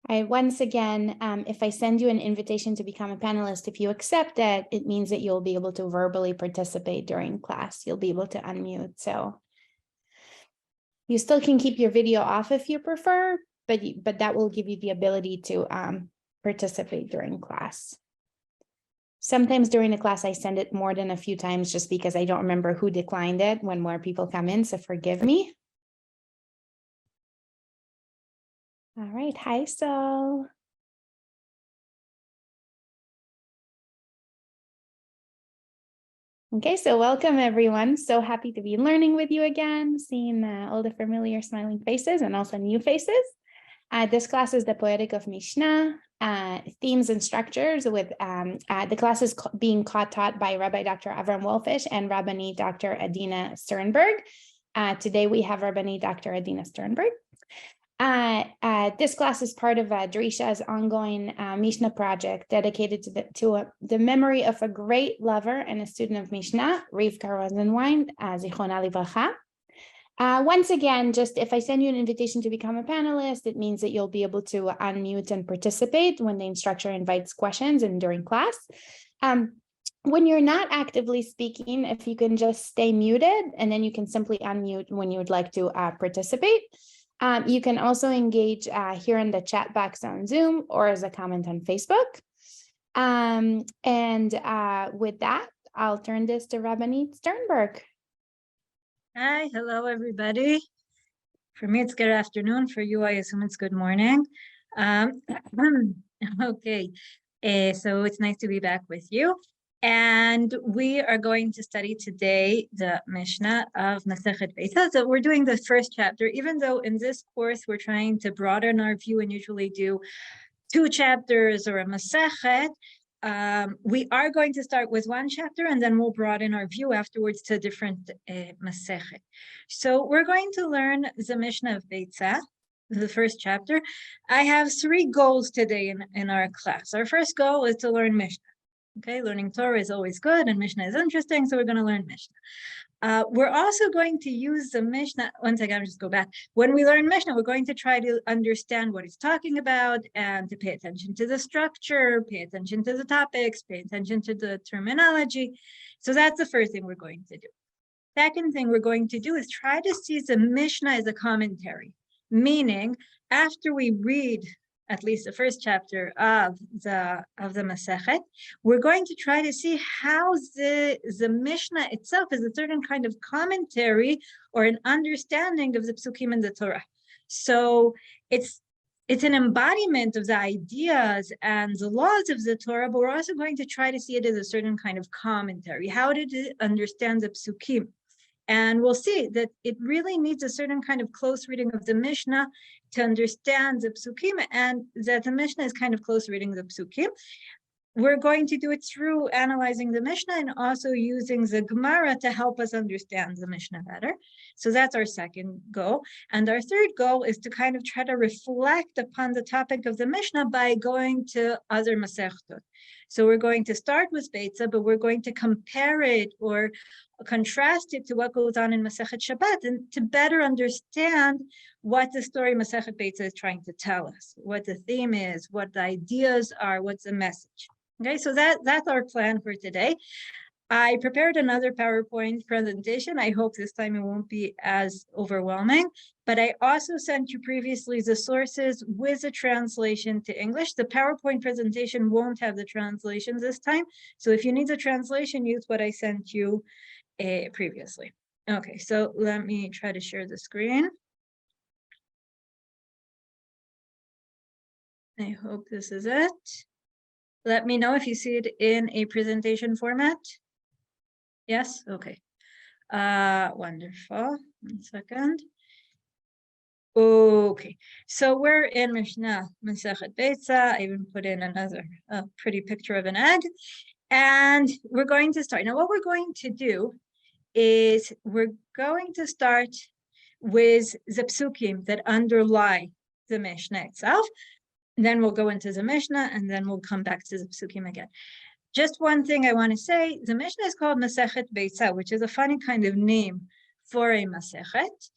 All right, once again, if I send you an invitation to become a panelist, if you accept it, it means that you'll be able to verbally participate during class. You'll be able to unmute. So you still can keep your video off if you prefer, but that will give you the ability to participate during class. Sometimes during the class, I send it more than a few times just because I don't remember who declined it when more people come in, so forgive me. All right, hi, Sol. Okay, so welcome everyone. So happy to be learning with you again, seeing all the familiar smiling faces and also new faces. This class is the Poetic of Mishnah, themes and structures with the class is being taught by Rabbi Dr. Avram Wolfish and Rabbanit Dr. Adina Sternberg. Today we have Rabbanit Dr. Adina Sternberg. This class is part of Drisha's ongoing Mishnah project dedicated to the memory of a great lover and a student of Mishnah, Rivka Rosenwein, Zichronah Livracha. Once again, just if I send you an invitation to become a panelist, it means that you'll be able to unmute and participate when the instructor invites questions and during class. When you're not actively speaking, if you can just stay muted, and then you can simply unmute when you would like to participate. You can also engage here in the chat box on Zoom or as a comment on Facebook. With that, I'll turn this to Rabbanit Sternberg. Hi, hello everybody. For me, it's good afternoon. For you, I assume it's good morning. Okay, so it's nice to be back with you. And we are going to study today the Mishnah of Masechet Beitza. So we're doing the first chapter, even though in this course we're trying to broaden our view and usually do 2 chapters or a Masechet. We are going to start with 1 chapter and then we'll broaden our view afterwards to a different Masechet. So we're going to learn the Mishnah of Beitza, the first chapter. I have 3 goals today in our class. Our first goal is to learn Mishnah. Okay, learning Torah is always good and Mishnah is interesting, so we're going to learn Mishnah. We're also going to use the Mishnah, one second, I'll just go back. When we learn Mishnah, we're going to try to understand what it's talking about and to pay attention to the structure, pay attention to the topics, pay attention to the terminology. So that's the first thing we're going to do. Second thing we're going to do is try to see the Mishnah as a commentary, meaning after we read at least the first chapter of the Masechet, we're going to try to see how the Mishnah itself is a certain kind of commentary or an understanding of the Psukim in the Torah. So it's an embodiment of the ideas and the laws of the Torah, but we're also going to try to see it as a certain kind of commentary. How did it understand the Psukim? And we'll see that it really needs a certain kind of close reading of the Mishnah to understand the Psukim, and that the Mishnah is kind of close reading the Psukim. We're going to do it through analyzing the Mishnah and also using the Gemara to help us understand the Mishnah better. So that's our second goal. And our third goal is to kind of try to reflect upon the topic of the Mishnah by going to other Masechtot. So we're going to start with Beitza, but we're going to compare it or contrast it to what goes on in Masechet Shabbat and to better understand what the story Masechet Beitza is trying to tell us, what the theme is, what the ideas are, what's the message. Okay, so that's our plan for today. I prepared another PowerPoint presentation. I hope this time it won't be as overwhelming, but I also sent you previously the sources with a translation to English. The PowerPoint presentation won't have the translations this time. So if you need the translation, use what I sent you previously. Okay, so let me try to share the screen. I hope this is it. Let me know if you see it in a presentation format. Yes, okay. Wonderful. 1 second. Okay, so we're in Mishnah, Masechet Beitza. I even put in another pretty picture of an egg. And we're going to start. Now, what we're going to do is we're going to start with the psukim that underlie the Mishnah itself. Then we'll go into the Mishnah, and then we'll come back to the psukim again. Just one thing I want to say, the Mishnah is called Masechet Beitza, which is a funny kind of name for a Masechet.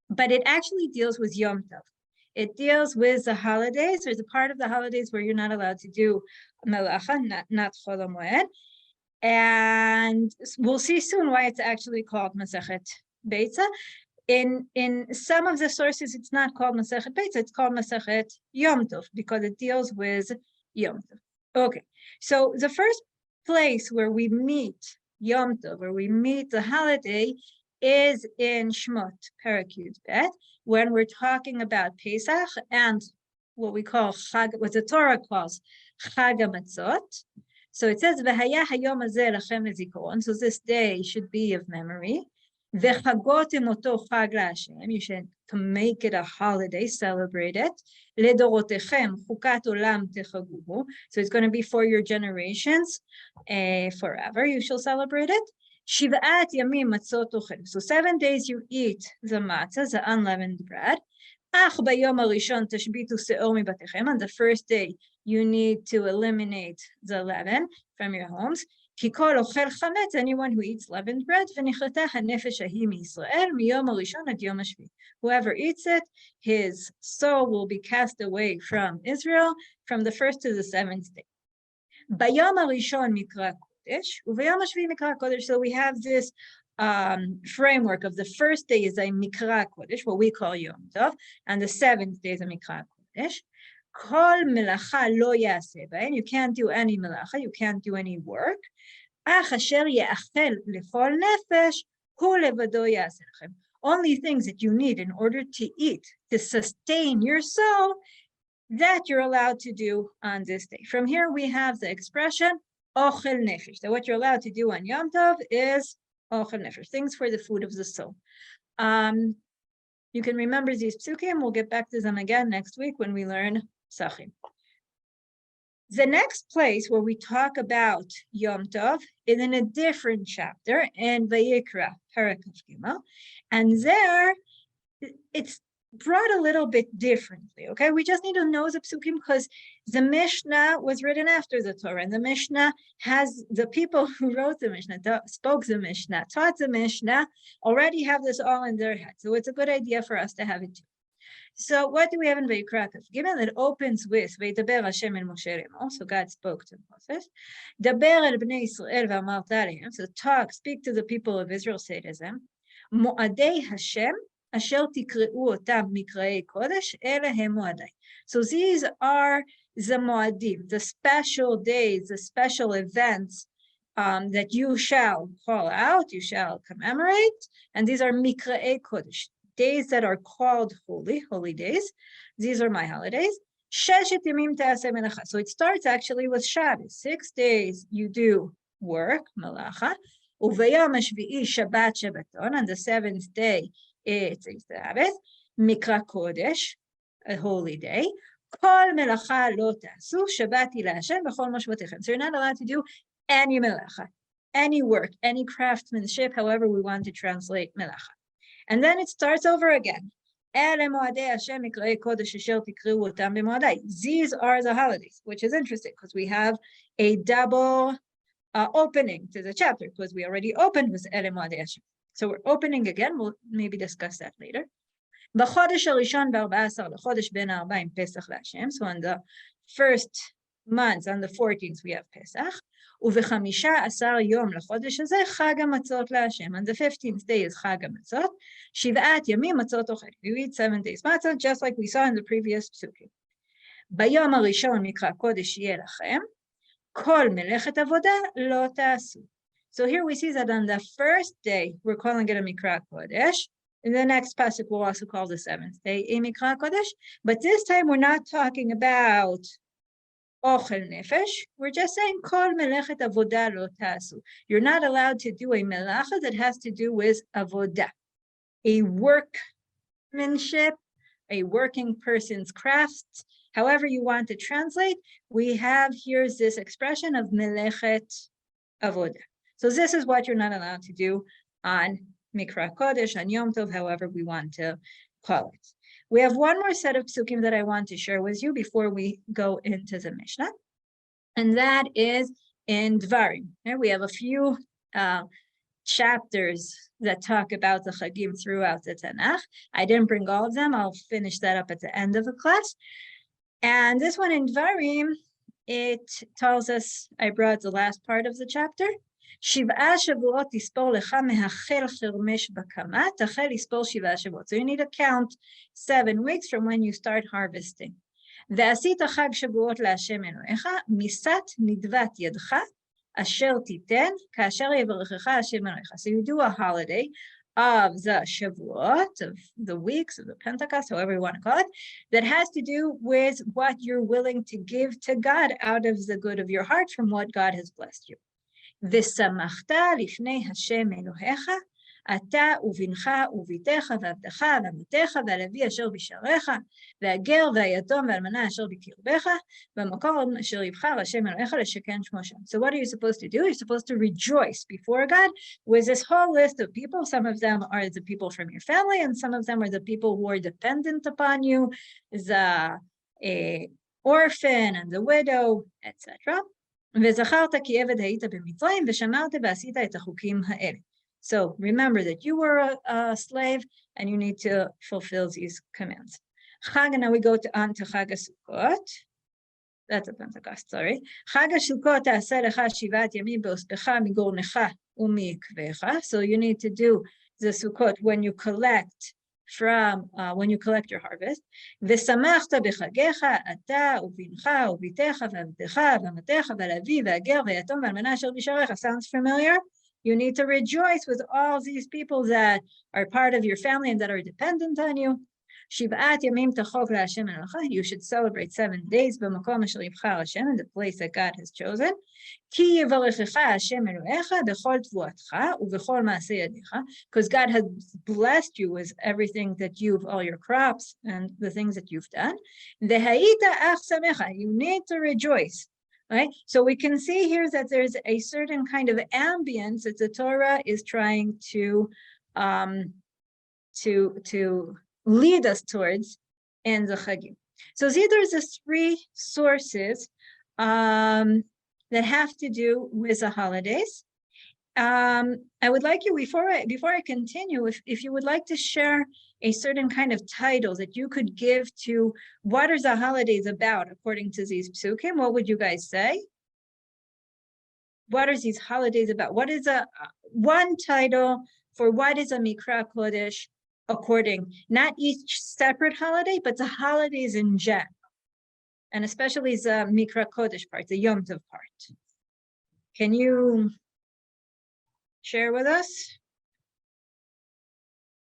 But it actually deals with Yom Tov. It deals with the holidays. There's a part of the holidays where you're not allowed to do melacha, not chol hamoed. And we'll see soon why it's actually called Masechet Beitza. In some of the sources, it's not called Masechet Beitza, it's called Masechet Yom Tov, because it deals with Yom Tov. Okay, so the first place where we meet Yom Tov, where we meet the holiday, is in Shmot, Perek Yud Bet, when we're talking about Pesach and what we call Chag, what the Torah calls Chag HaMatzot. So it says, "V'haya hayom hazeh lachem lezikaron." So this day should be of memory. V'chagotim oto chag laHashem. You should to make it a holiday, celebrate it. Ledorotechem chukat olam techaguhu. So it's going to be for your generations, forever. You shall celebrate it. Shiv'at yamim matzot ochel. So 7 days you eat the matzah, the unleavened bread. Ach bayom harishon tashbitu seor mibatechem. On the first day, you need to eliminate the leaven from your homes. Kikol ochel chametz, anyone who eats leavened bread, v'nichlata hanefesh ahi miYisrael miyom harishon ad yom hashvi. Whoever eats it, his soul will be cast away from Israel from the first to the seventh day. Bayom harishon mikra kodesh, u'bayom hashvi mikra kodesh. So we have this framework of the first day is a mikra kodesh, what we call Yom Tov, and the seventh day is a mikra kodesh. Kol melacha lo yaseh b'hen. You can't do any melacha, you can't do any work. Ach asher ye'achel lechol nefesh hu levado yaseh lechem. Only things that you need in order to eat, to sustain your soul, that you're allowed to do on this day. From here we have the expression ochel nefesh. That what you're allowed to do on Yom Tov is ochel nefesh, things for the food of the soul. You can remember these psukim. We'll get back to them again next week when we learn Sachim. The next place where we talk about Yom Tov is in a different chapter in Vayikra, Perek Gimel, and there it's brought a little bit differently. Okay, we just need to know the psukim because the Mishnah was written after the Torah, and the Mishnah has the people who wrote the Mishnah, spoke the Mishnah, taught the Mishnah, already have this all in their head. So it's a good idea for us to have it too. So what do we have in Vayikra Gimel? It opens with Vaydaber Hashem el Moshe Remo. So God spoke to Moses. Daber el bnei Yisrael v'amarta alehem. So speak to the people of Israel, say to them, Mo'adei Hashem asher tikreu otam mikrei kodesh ele hem mo'adei. So these are the mo'adim, the special days, the special events that you shall call out, you shall commemorate, and these are mikrei kodesh, days that are called holy, holy days. These are my holidays. Sheshet yamim ta'aseh melacha. So it starts actually with Shabbos. 6 days you do work, melacha. Uvayom hashvi'i Shabbat Shabbaton. On the 7th day, it's a Sabbath. Mikra Kodesh, a holy day. Kol melacha lo ta'asu Shabbati laHashem b'chol moshvotechem. So you're not allowed to do any melacha, any work, any craftsmanship, however we want to translate melacha. And then it starts over again. These are the holidays, which is interesting because we have a double opening to the chapter because we already opened with Ele Moadei Hashem. So we're opening again. We'll maybe discuss that later. So on the first month, on the 14th, we have Pesach. On the 15th day is Chag HaMatzot. Shiv'at yamim matzot ochel. You eat 7 days matzah, just like we saw in the previous psukim. Bayom harishon mikra kodesh yeh lachem. Kol melechet avoda lo ta'asu. So here we see that on the first day, we're calling it a mikra kodesh. In the next pasuk, we'll also call the 7th day a mikra kodesh. But this time, we're not talking about ochel nefesh. We're just saying kol melechet avoda lo ta'asu. You're not allowed to do a melacha that has to do with avoda, a workmanship, a working person's crafts. However you want to translate, we have here this expression of melechet avoda. So this is what you're not allowed to do on Mikra Kodesh, on Yom Tov, however we want to call it. We have one more set of psukim that I want to share with you before we go into the Mishnah, and that is in Dvarim. We have a few chapters that talk about the Chagim throughout the Tanakh. I didn't bring all of them. I'll finish that up at the end of the class. And this one in Dvarim, it tells us, I brought the last part of the chapter. שבעה שבועות תספור לך מהחל חרמש בקמה, תחל לספור שבעה שבועות. So you need to count 7 weeks from when you start harvesting. ועשית חג שבועות להשם אלוהיך, מיסת נדבת ידך, אשר תיתן, כאשר יברכך השם אלוהיך. So you do a holiday of the Shavuot, of the weeks, of the Pentecost, however you want to call it, that has to do with what you're willing to give to God out of the good of your heart from what God has blessed you. ושמחת לפני השם אלוהיך, אתה ובנך וביתך ועבדך ואמתך והלוי אשר בשעריך, והגר והיתום והאלמנה אשר בקרבך, במקום אשר יבחר השם אלוהיך לשכן שמו שם. So what are you supposed to do? You're supposed to rejoice before God with this whole list of people. Some of them are the people from your family, and some of them are the people who are dependent upon you, the orphan and the widow, etc. וזכרת כי עבד היית במצרים ושמרת ועשית את החוקים האלה. So remember that you were a slave and you need to fulfill these commands. Chag, now we go on to Chag HaSukkot. That's a Pentecost, sorry. Chag HaSukkot תעשה לך 7 ימים באוספך מגורנך ומעקבך. So you need to do the Sukkot when you collect your harvest. ושמחת בחגיך, אתה ובנך וביתך ועבדך ואמתך והלוי והגר והיתום והאלמנה אשר בשעריך. Sounds familiar? You need to rejoice with all these people that are part of your family and that are dependent on you. שבעת ימים תחוג להשם אלוהיך. You should celebrate 7 days במקום אשר יבחר השם, in the place that God has chosen. כי יברכך השם אלוהיך בכל תבואתך ובכל מעשה ידיך, because God has blessed you with everything that all your crops and the things that you've done. והיית אך שמח. You need to rejoice. Right? So we can see here that there's a certain kind of ambience that the Torah is trying to lead us towards in the Chagim. So see, there's these 3 sources that have to do with the holidays. I would like you, before I continue, if you would like to share a certain kind of title that you could give to what are the holidays about according to these psukim, what would you guys say? What are these holidays about? What is one title for what is a Mikra Kodesh according, not each separate holiday, but the holidays in general, and especially the Mikra Kodesh part, the Yom Tov part. Can you share with us?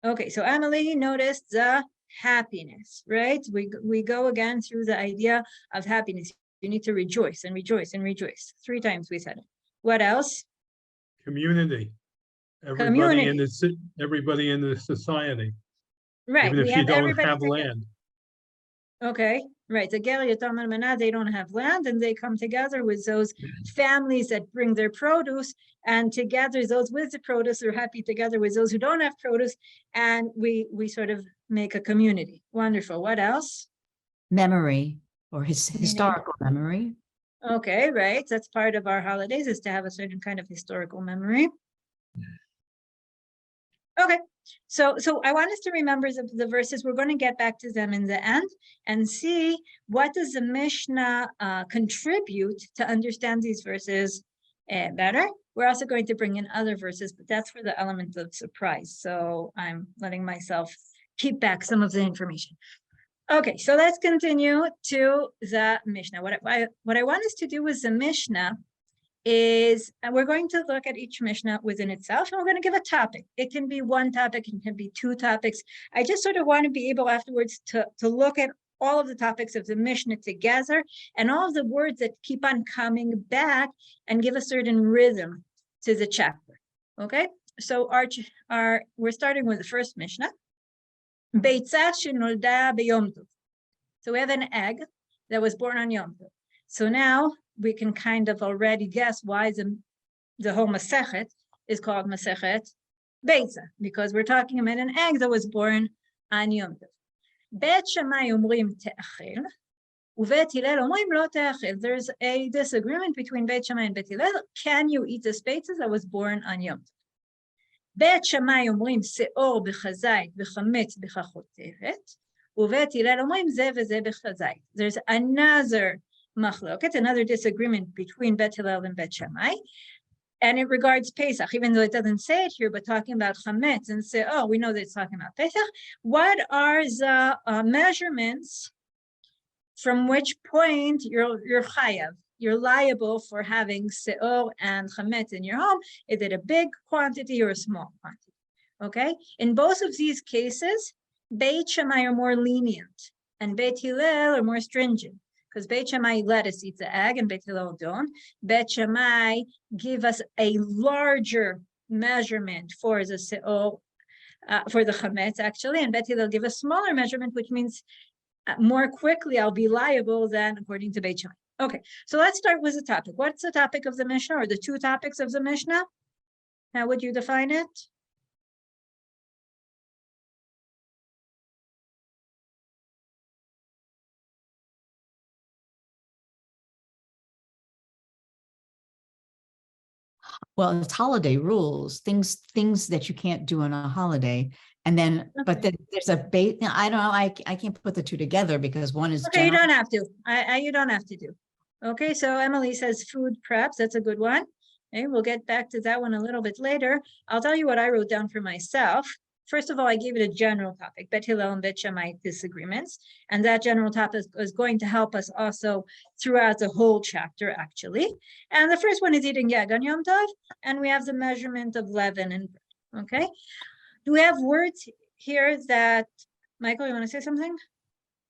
Okay, so Emily noticed the happiness, right? We go again through the idea of happiness. You need to rejoice and rejoice and rejoice. 3 times we said it. What else? Community. Everybody in the society. Right. Even if you don't have land. Okay, right. The Ger Yatom Almana, they don't have land, and they come together with those families that bring their produce, and together those with the produce are happy together with those who don't have produce, and we sort of make a community. Wonderful. What else? Memory, or historical memory. Okay, right. That's part of our holidays, is to have a certain kind of historical memory. Okay, so I want us to remember the verses. We're going to get back to them in the end and see what does the Mishnah contribute to understand these verses better. We're also going to bring in other verses, but that's for the element of surprise. So I'm letting myself keep back some of the information. Okay, so let's continue to the Mishnah. What I want us to do with the Mishnah is we're going to look at each Mishnah within itself, and we're going to give a topic. It can be 1 topic, it can be 2 topics. I just sort of want to be able afterwards to look at all of the topics of the Mishnah together and all of the words that keep on coming back and give a certain rhythm to the chapter. Okay, so we're starting with the first Mishnah. Beitzah shenolda b'Yom Tov. So we have an egg that was born on Yom Tov. So now we can kind of already guess why the whole Masechet is called Masechet Beitzah, because we're talking about an egg that was born on Yom Tov. Bet Shammai omrim te'achel, uvet Hillel omrim lo te'achel. There's a disagreement between Bet Shammai and Bet Hillel. Can you eat this beitzah that was born on Yom Tov? בית שמאי אומרים שאור בחזית וחמץ בחחותרת, ובית הלל אומרים זה וזה בחזית. There's another מחלוקת, another disagreement between Bet Hillel and Bet Shammai, and it regards Pesach, even though it doesn't say it here, but talking about chametz and say, oh, we know that it's talking about Pesach. What are the measurements from which point you're chayav? You're liable for having seor and chametz in your home. Is it a big quantity or a small quantity? Okay. In both of these cases, Beit Shammai are more lenient and Beit Hillel are more stringent. Because Beit Shammai let us eat the egg and Beit Hillel don't. Beit Shammai give us a larger measurement for the seor, for the chametz actually, and Beit Hillel give a smaller measurement, which means more quickly I'll be liable than according to Beit Shammai. Okay, so let's start with the topic. What's the topic of the Mishnah, or the two topics of the Mishnah? How would you define it? Well, it's holiday rules, things that you can't do on a holiday. And then, but then there's a bait. I don't know. I can't put the two together because one is okay. You don't have to. You don't have to do. Okay, so Emily says food preps. That's a good one. Okay, we'll get back to that one a little bit later. I'll tell you what I wrote down for myself. First of all, I gave it a general topic, Bet Hillel and Bet Shammai disagreements. And that general topic is going to help us also throughout the whole chapter, actually. And the first one is eating yag on Yom Tov, and we have the measurement of leaven and bread, okay? Do we have words here that, Michael, you want to say something?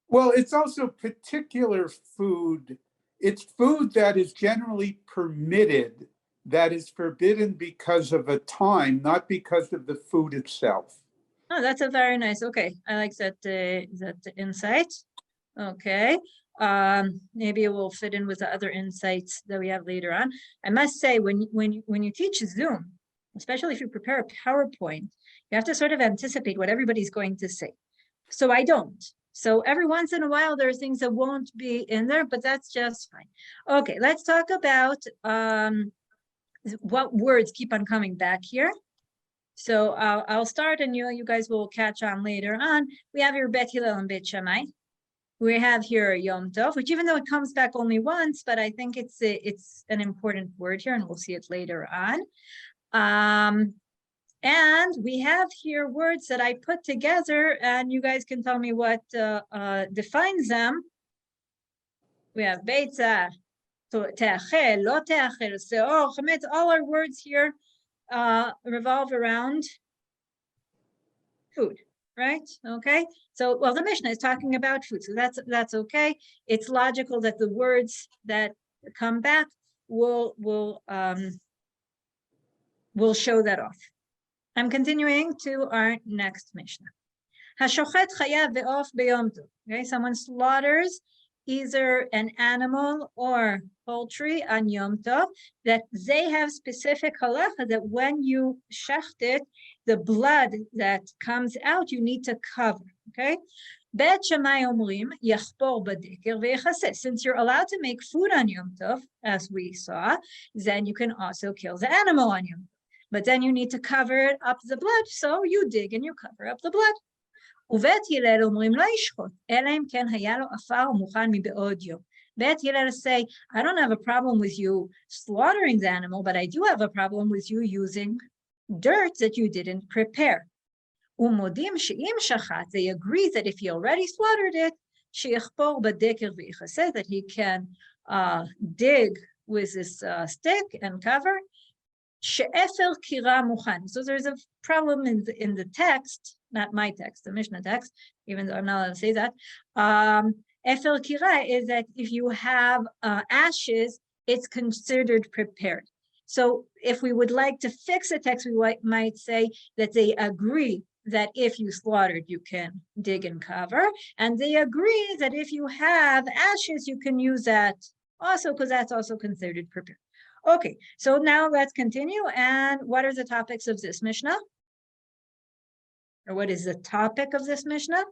Well, it's also particular food. It's food that is generally permitted, that is forbidden because of a time, not because of the food itself. Oh, that's a very nice. Okay, I like that insight. Okay, maybe it will fit in with the other insights that we have later on. I must say, when you teach Zoom, especially if you prepare a PowerPoint, you have to sort of anticipate what everybody's going to say. So I don't. So every once in a while, there are things that won't be in there, but that's just fine. Okay, let's talk about what words keep on coming back here. So I'll start, and you guys will catch on later on. We have here Bet Hillel and Bet Shammai. We have here Yom Tov, which even though it comes back only once, but I think it's an important word here, and we'll see it later on. And we have here words that I put together, and you guys can tell me what defines them. We have Beitza, Te'achel, Lo Te'achel, Seor, Chametz. All our words here revolve around food, right? Okay. So, well, the Mishnah is talking about food, so that's okay. It's logical that the words that come back will show that off. I'm continuing to our next Mishnah. Hashochet chayav ve'of b'yom tov. Okay, someone slaughters either an animal or poultry on Yom Tov, that they have specific halacha that when you shecht it, the blood that comes out, you need to cover, okay? Bet Shammai omrim yachpor badeker ve'yechaseh. Since you're allowed to make food on Yom Tov, as we saw, then you can also kill the animal on Yom Tov. But then you need to cover up the blood, so you dig and you cover up the blood. ובית הלל אומרים לא ישחוט, אלא אם כן היה לו עפר מוכן מבעוד יום. Bet Hillel say, I don't have a problem with you slaughtering the animal, but I do have a problem with you using dirt that you didn't prepare. ומודים שאם שחט, they agree that if he already slaughtered it, שיחפור בדקר ויחסה, that he can dig with this stick and cover. she'efer kira mukhan. So there's a problem in the text, not my text, the Mishnah text, even though I'm not allowed to say that. Efer kira is that if you have ashes, it's considered prepared. So if we would like to fix a text, we might say that they agree that if you slaughtered, you can dig and cover. And they agree that if you have ashes, you can use that also, because that's also considered prepared. Okay, so now let's continue. And what are the topics of this Mishnah? Or what is the topic of this Mishnah?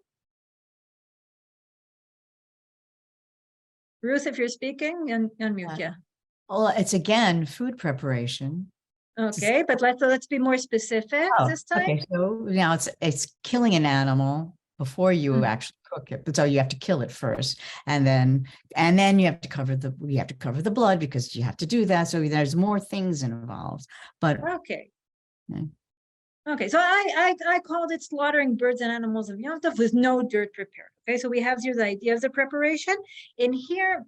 Ruth, if you're speaking, unmute, yeah. Well, it's again food preparation. Okay, but let's be more specific this time. Okay, so now it's killing an animal before you actually cook it. But so you have to kill it first, and then you have to cover the blood because you have to do that. So there's more things involved. But Okay. Yeah. Okay, so I called it slaughtering birds and animals of Yom Tov with no dirt prepared. Okay, so we have here the idea of the preparation. In here,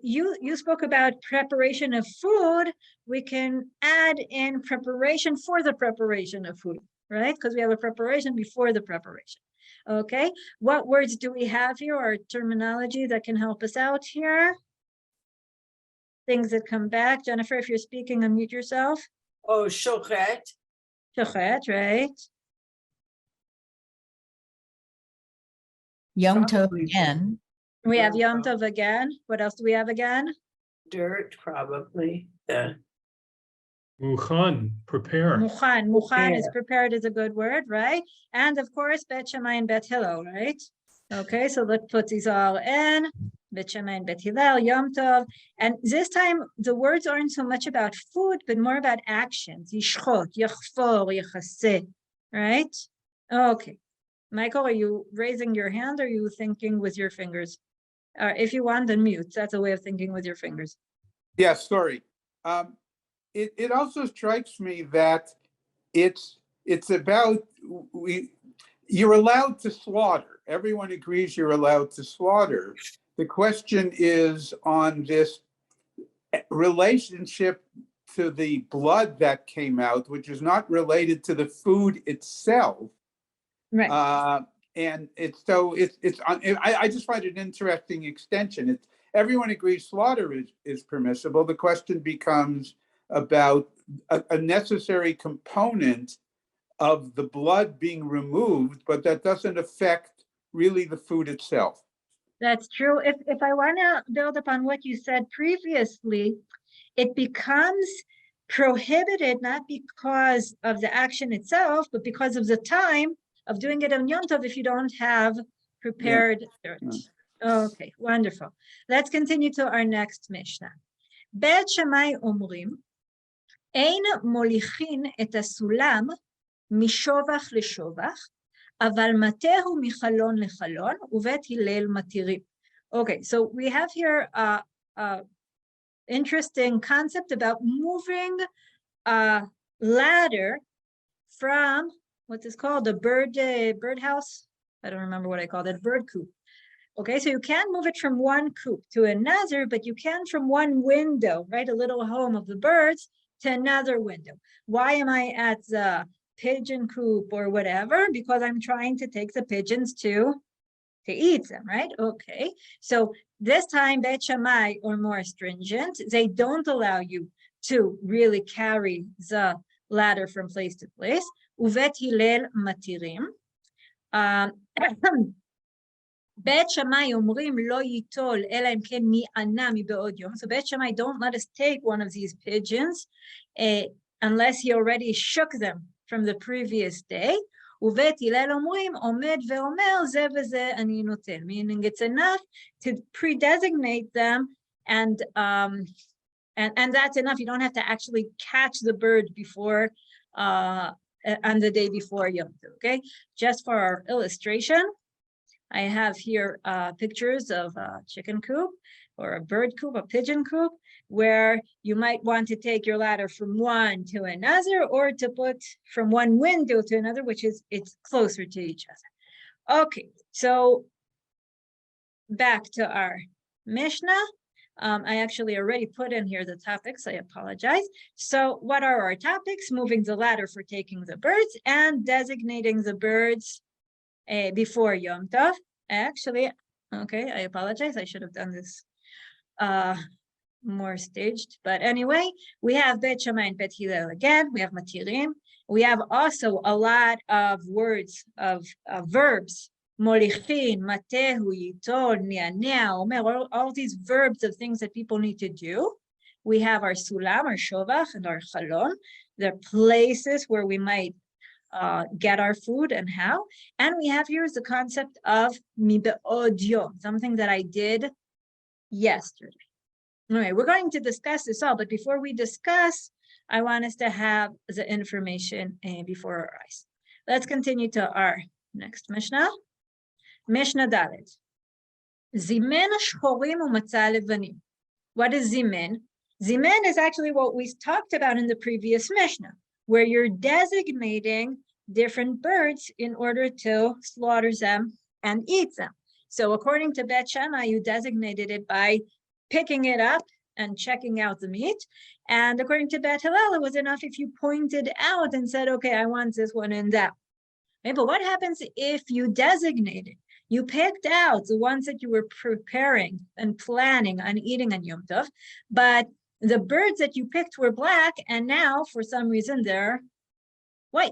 you spoke about preparation of food. We can add in preparation for the preparation of food, right? Because we have a preparation before the preparation. Okay, what words do we have here or terminology that can help us out here? Things that come back. Jennifer, if you're speaking, unmute yourself. Oh, shochet. Shochet, right? Yom Tov again. We have Yom Tov again. What else do we have again? Dirt, probably. Yeah. Mukhan, prepare. Mukhan is prepared is a good word, right? And of course, Bet Shammai and Bet Hillel, right? Okay, so let's put these all in. Bet Shammai and Bet Hillel, Yom Tov. And this time, the words aren't so much about food, but more about actions. Yishchot, yachfor, yachaseh, right? Okay. Michael, are you raising your hand or are you thinking with your fingers? If you want, then mute. That's a way of thinking with your fingers. Yeah, sorry. It also strikes me that it's about you're allowed to slaughter. Everyone agrees you're allowed to slaughter. The question is on this relationship to the blood that came out, which is not related to the food itself. Right. And I just find it an interesting extension. Everyone agrees slaughter is permissible. The question becomes about a necessary component of the blood being removed, but that doesn't affect really the food itself. That's true. If I want to build upon what you said previously, it becomes prohibited not because of the action itself, but because of the time of doing it on Yom Tov if you don't have prepared dirt. Okay, wonderful. Let's continue to our next Mishnah. Bet Shammai omrim, ein molichin et hasulam mishovach leshovach, aval matehu michalon lechalon, uvet hillel matirim. Okay, so we have here a interesting concept about moving a ladder from what is called a birdhouse. I don't remember what I called it, bird coop. Okay, so you can't move it from one coop to another, but you can from one window, right? A little home of the birds to another window. Why am I at the pigeon coop or whatever? Because I'm trying to take the pigeons to eat them, right? Okay, so this time Bet Shammai are more stringent. They don't allow you to really carry the ladder from place to place. Uvet Hillel matirim. Bet Shammai omrim lo yitol ela im ken mi'ana mi'be'od yom. So Bet Shammai don't let us take one of these pigeons unless he already shook them from the previous day. Uvet Hillel omrim omed ve'omer ze v'ze ani noten. Meaning it's enough to pre-designate them and that's enough. You don't have to actually catch the bird before on the day before Yom Tov, okay? Just for our illustration, I have here pictures of a chicken coop or a bird coop, a pigeon coop, where you might want to take your ladder from one to another or to put from one window to another, which is, it's closer to each other. Okay, so back to our Mishnah. I actually already put in here the topics, I apologize. So what are our topics? Moving the ladder for taking the birds and designating the birds before Yom Tov. Actually, okay, I apologize. I should have done this more staged. But anyway, we have Bet Shammai and Bet Hillel again. We have matirim. We have also a lot of words of verbs. Molichin, matehu, yitol, mi'anea, omer, all these verbs of things that people need to do. We have our sulam, our shovach, and our chalon. They're places where we might get our food and how. And we have here is the concept of mi'be'od yom, something that I did yesterday. All right, we're going to discuss this all, but before we discuss I want us to have the information before our eyes. Let's continue to our next Mishnah. Mishnah Dalet. Zimen shchorim u'matzah levanim. What is zimen? Zimen is actually what we talked about in the previous Mishnah, where you're designating different birds in order to slaughter them and eat them. So according to Bet Shammai, you designated it by picking it up and checking out the meat. And according to Bet Hillel, it was enough if you pointed out and said, okay, I want this one and that. Okay, but what happens if you designated? You picked out the ones that you were preparing and planning on eating on Yom Tov, but the birds that you picked were black, and now, for some reason, they're white.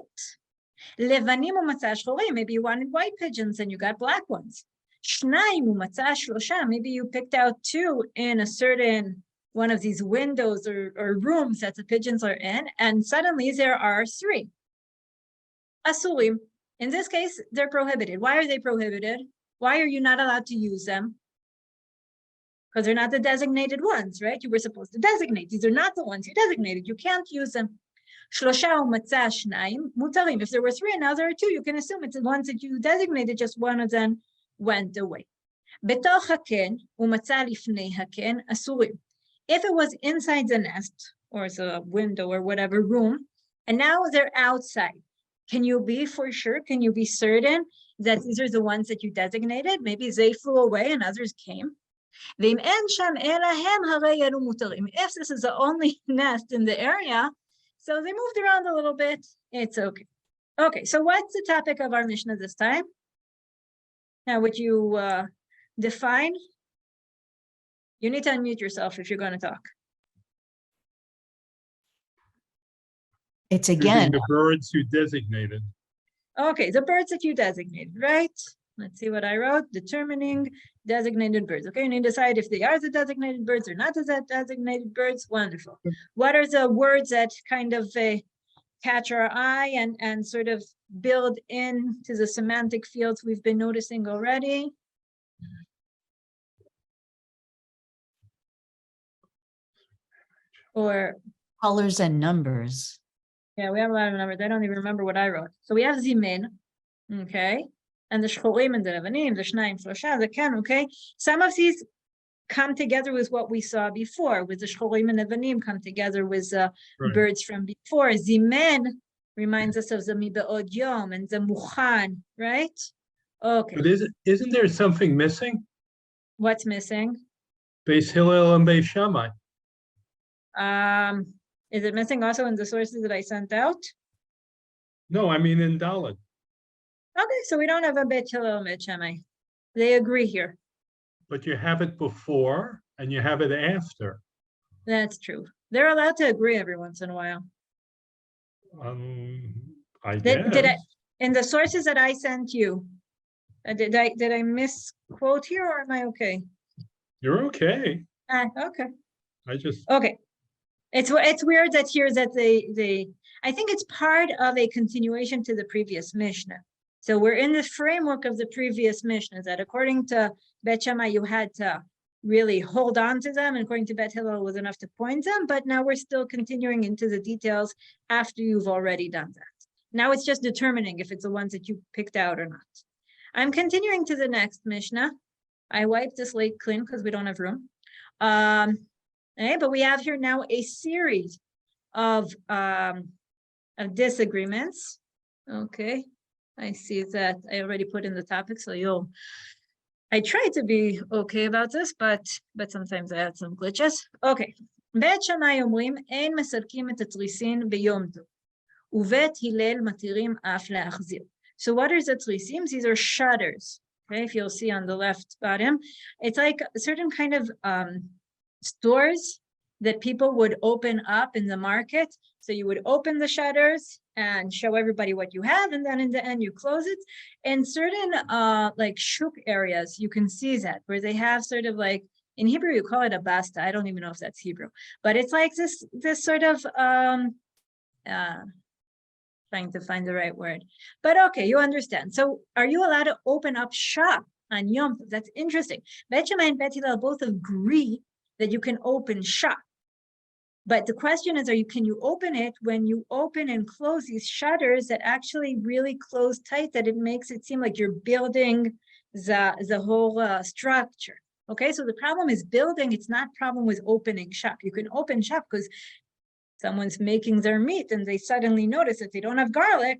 Levanim u'matzah shchorim, maybe you wanted white pigeons and you got black ones. Shnayim u'matzah shlosha, maybe you picked out two in a certain one of these windows or rooms that the pigeons are in, and suddenly there are three. Asurim. In this case, they're prohibited. Why are they prohibited? Why are you not allowed to use them? Because they're not the designated ones, right? You were supposed to designate. These are not the ones you designated. You can't use them. Shlosha u'matzah shnayim mutarim. If there were three and now there are two, you can assume it's the ones that you designated, just one of them went away. Betoch haken u'matzah lifnei haken asurim. If it was inside the nest or the window or whatever room, and now they're outside, can you be for sure? Can you be certain that these are the ones that you designated? Maybe they flew away and others came. If this is the only nest in the area, so they moved around a little bit, it's okay. Okay, so what's the topic of our Mishnah this time? Now, would you define? You need to unmute yourself if you're going to talk. It's Choosing again, the birds you designated. Okay, the birds that you designated, right? Let's see what I wrote. Determining designated birds. Okay, you need to decide if they are the designated birds or not the designated birds. Wonderful. What are the words that kind of catch our eye and sort of build into the semantic fields we've been noticing already? Or colors and numbers. yeah, we have a lot of numbers. I don't even remember what I wrote. So we have zimin, okay, and the shchorim and the levanim, the shnayim, shlosha, the ken, okay. Some of these come together with what we saw before, with the shchorim and levanim come together with Right. birds from before. Zimen reminds us of the mibeod yom and the muchan, right? Okay, But isn't there something missing? what's missing? Beis Hillel and Beis Shammai. Is it missing also in the sources that I sent out? No, I mean in Dalet. Okay, so we don't have a Bet Hillel and Bet Shammai. They agree here. But you have it before and you have it after. That's true. They're allowed to agree every once in a while. I Did guess. I, in the sources that I sent you, did I misquote here or am I okay? You're okay. Okay. I just, Okay. It's weird that here that they I think it's part of a continuation to the previous Mishnah. So we're in the framework of the previous Mishnah that according to Bet Shammai you had to really hold on to them, and according to Bet Hillel was enough to point them, but now we're still continuing into the details after you've already done that. Now it's just determining if it's the ones that you picked out or not. I'm continuing to the next Mishnah. I wiped the slate clean because we don't have room. Okay, but we have here now a series of disagreements. Okay, I see that I already put in the topic, so I try to be okay about this, but sometimes I had some glitches. Okay, בית שמאי אומרים אין מסלקים את התריסין ביום טוב, ובית הלל מתירים אף להחזיר. So what are the trisim? These are shutters. Okay, if you'll see on the left bottom, it's like a certain kind of stores that people would open up in the market. So you would open the shutters and show everybody what you have, and then in the end you close it. In certain like shuk areas, you can see that where they have sort of like, in Hebrew you call it a basta. I don't even know if that's Hebrew, but it's like this sort of trying to find the right word, but okay, you understand. So are you allowed to open up shop on Yom Tov? That's interesting. Bet Shammai and Bet Hillel both agree that you can open shop. But the question is, can you open it when you open and close these shutters that actually really close tight, that it makes it seem like you're building the whole structure. Okay, so the problem is building, it's not problem with opening shop. You can open shop because someone's making their meat and they suddenly notice that they don't have garlic,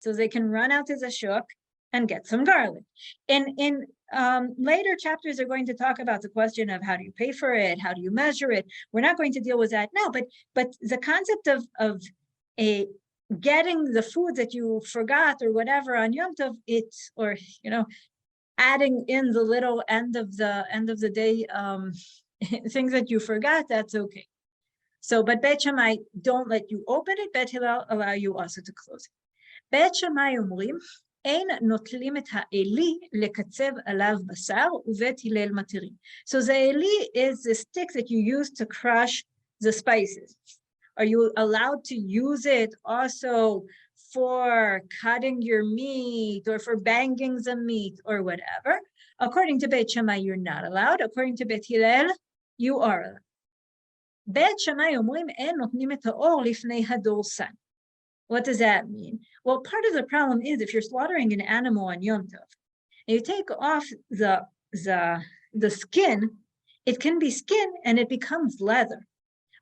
so they can run out to the shuk and get some garlic. In later chapters are going to talk about the question of how do you pay for it, how do you measure it. We're not going to deal with that now, but the concept of getting the food that you forgot or whatever on Yom Tov, adding in the little end of the day things that you forgot, that's okay. So, but Beit Shammai don't let you open it, Beit Hillel allow you also to close it. Beit Shammai אומרים, אין נוטלים את האלי לקצב עליו בשר, ובית הלל מתירים. So the eli is the stick that you use to crush the spices. Are you allowed to use it also for cutting your meat or for banging the meat or whatever? According to Beit Shammai, you're not allowed. According to Beit Hillel, you are allowed. Beit Shammai אומרים, אין נותנים את האור לפני הדורסן. What does that mean? Well, part of the problem is if you're slaughtering an animal on Yom Tov, and you take off the skin, it can be skin and it becomes leather.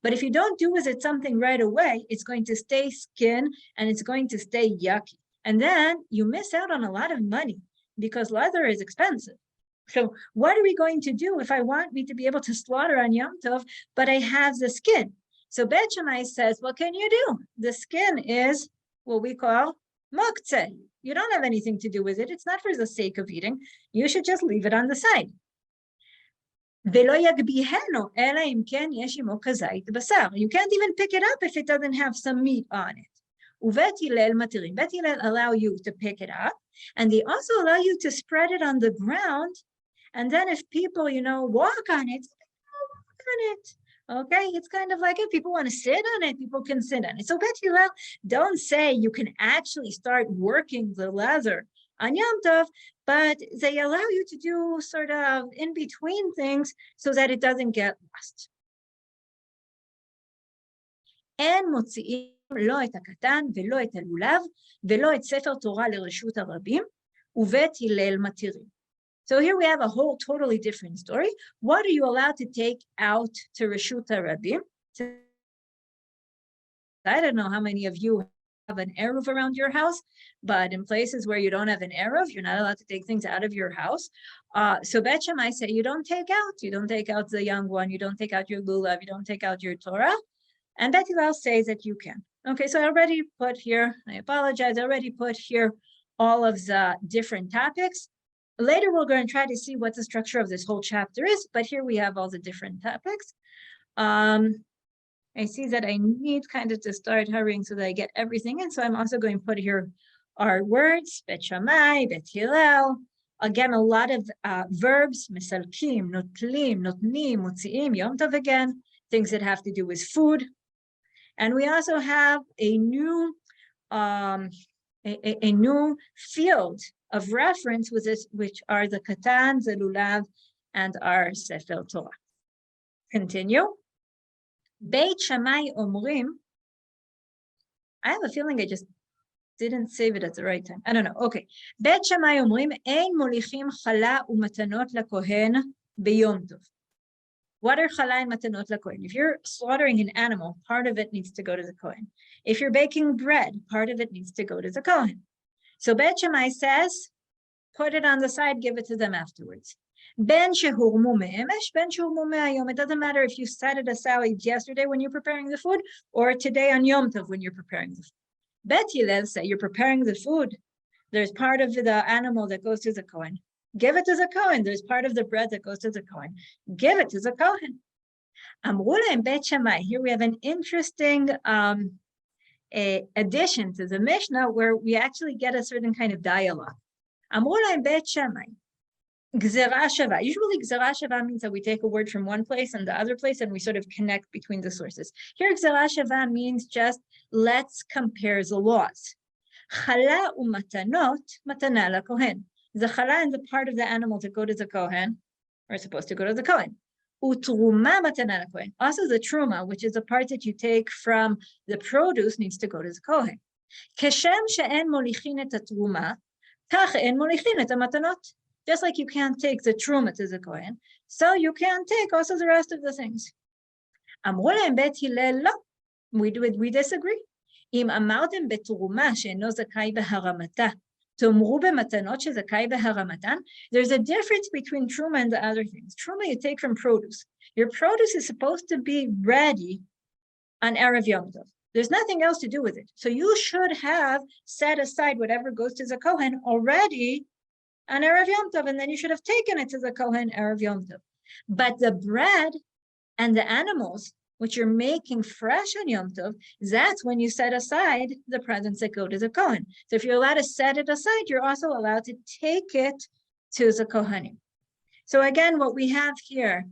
But if you don't do with it something right away, it's going to stay skin and it's going to stay yucky. And then you miss out on a lot of money because leather is expensive. So what are we going to do if I want me to be able to slaughter on Yom Tov, but I have the skin? So Beit Shammai says, what can you do? The skin is what we call moktzeh. You don't have anything to do with it. It's not for the sake of eating. You should just leave it on the side. You can't even pick it up if it doesn't have some meat on it. Beit Hillel allow you to pick it up, and they also allow you to spread it on the ground. And then if people, walk on it, walk on it. Okay, it's kind of like if people want to sit on it, people can sit on it. So Beit Hillel don't say you can actually start working the leather on Yom Tov, but they allow you to do sort of in between things so that it doesn't get lost. אין מוציאים לא את הקטן ולא את הלולב ולא את ספר תורה לרשות הרבים, ובית הלל מתירים. So here we have a whole totally different story. What are you allowed to take out to Reshut HaRabim? I don't know how many of you have an Eruv around your house, but in places where you don't have an Eruv, you're not allowed to take things out of your house. So Beit Shammai say you don't take out the young one, you don't take out your lulav, you don't take out your Torah. And Beit Hillel says that you can. Okay, so I already put here, I apologize, I already put here all of the different topics. Later, we're going to try to see what the structure of this whole chapter is, but here we have all the different topics. I see that I need kind of to start hurrying so that I get everything in. So I'm also going to put here our words, Beit Shammai, Beit Hillel. Again, a lot of verbs, misalkim, notlim, notnim, mutziim, Yom Tov again, things that have to do with food. And we also have a new field of reference with this, which are the Katan, the Lulav, and our Sefer Torah. Continue. Beit Shammai omrim. I have a feeling I just didn't save it at the right time. I don't know. Okay. Beit Shammai omrim ein molichim chala umatanot lakohen beyom tov. What are chala and matanot lakohen? If you're slaughtering an animal, part of it needs to go to the kohen. If you're baking bread, part of it needs to go to the kohen. So Beit Shammai says, put it on the side, give it to them afterwards. Ben shehurmu me'emesh, ben shehurmu me'ayom. It doesn't matter if you set it aside yesterday when you're preparing the food, or today on Yom Tov when you're preparing the food. Beit Hillel say you're preparing the food. There's part of the animal that goes to the Kohen. Give it to the Kohen. There's part of the bread that goes to the Kohen. Give it to the Kohen. Amru lehem Beit Shammai. Here we have an interesting addition to the Mishnah where we actually get a certain kind of dialogue. Amru lehem Beit Shammai. Gzera shava. Usually gzera shava means that we take a word from one place and the other place and we sort of connect between the sources. Here gzera shava means just let's compare the laws. Chala umatanot matana lakohen. The chala and the part of the animal that go to the kohen are supposed to go to the kohen. Utruma matana lekohen. Also, the truma, which is the part that you take from the produce, needs to go to the kohen. Keshem she'en molichin et hatruma, kach en molichin et hamatanot. Just like you can't take the truma to the kohen, so you can't take also the rest of the things. Amru lehem bet Hillel lo. We disagree. Im amartem betruma she'eno zakai beharamata. There's a difference between truma and the other things. Truma you take from produce. Your produce is supposed to be ready on Erev Yom Tov. There's nothing else to do with it. So you should have set aside whatever goes to the Kohen already on Erev Yom Tov, and then you should have taken it to the Kohen Erev Yom Tov. But the bread and the animals, which you're making fresh on Yom Tov, that's when you set aside the presents that go to the Kohen. So if you're allowed to set it aside, you're also allowed to take it to the Kohanim. So again, what we have here,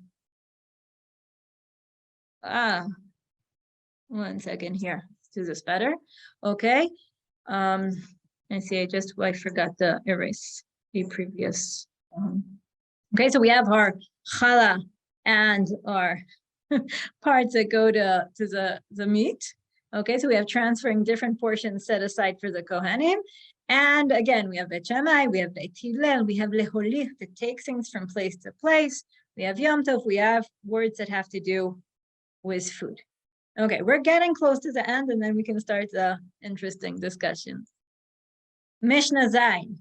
one second here, let's do this better. Okay, I see, I forgot to erase the previous. Okay, so we have our challah and our parts that go to the meat. Okay, so we have transferring different portions set aside for the Kohanim. And again, we have Bet Shammai, we have Bet Hillel, we have Leholich that takes things from place to place. We have Yom Tov, we have words that have to do with food. Okay, we're getting close to the end, and then we can start the interesting discussion. Mishnah Zayin.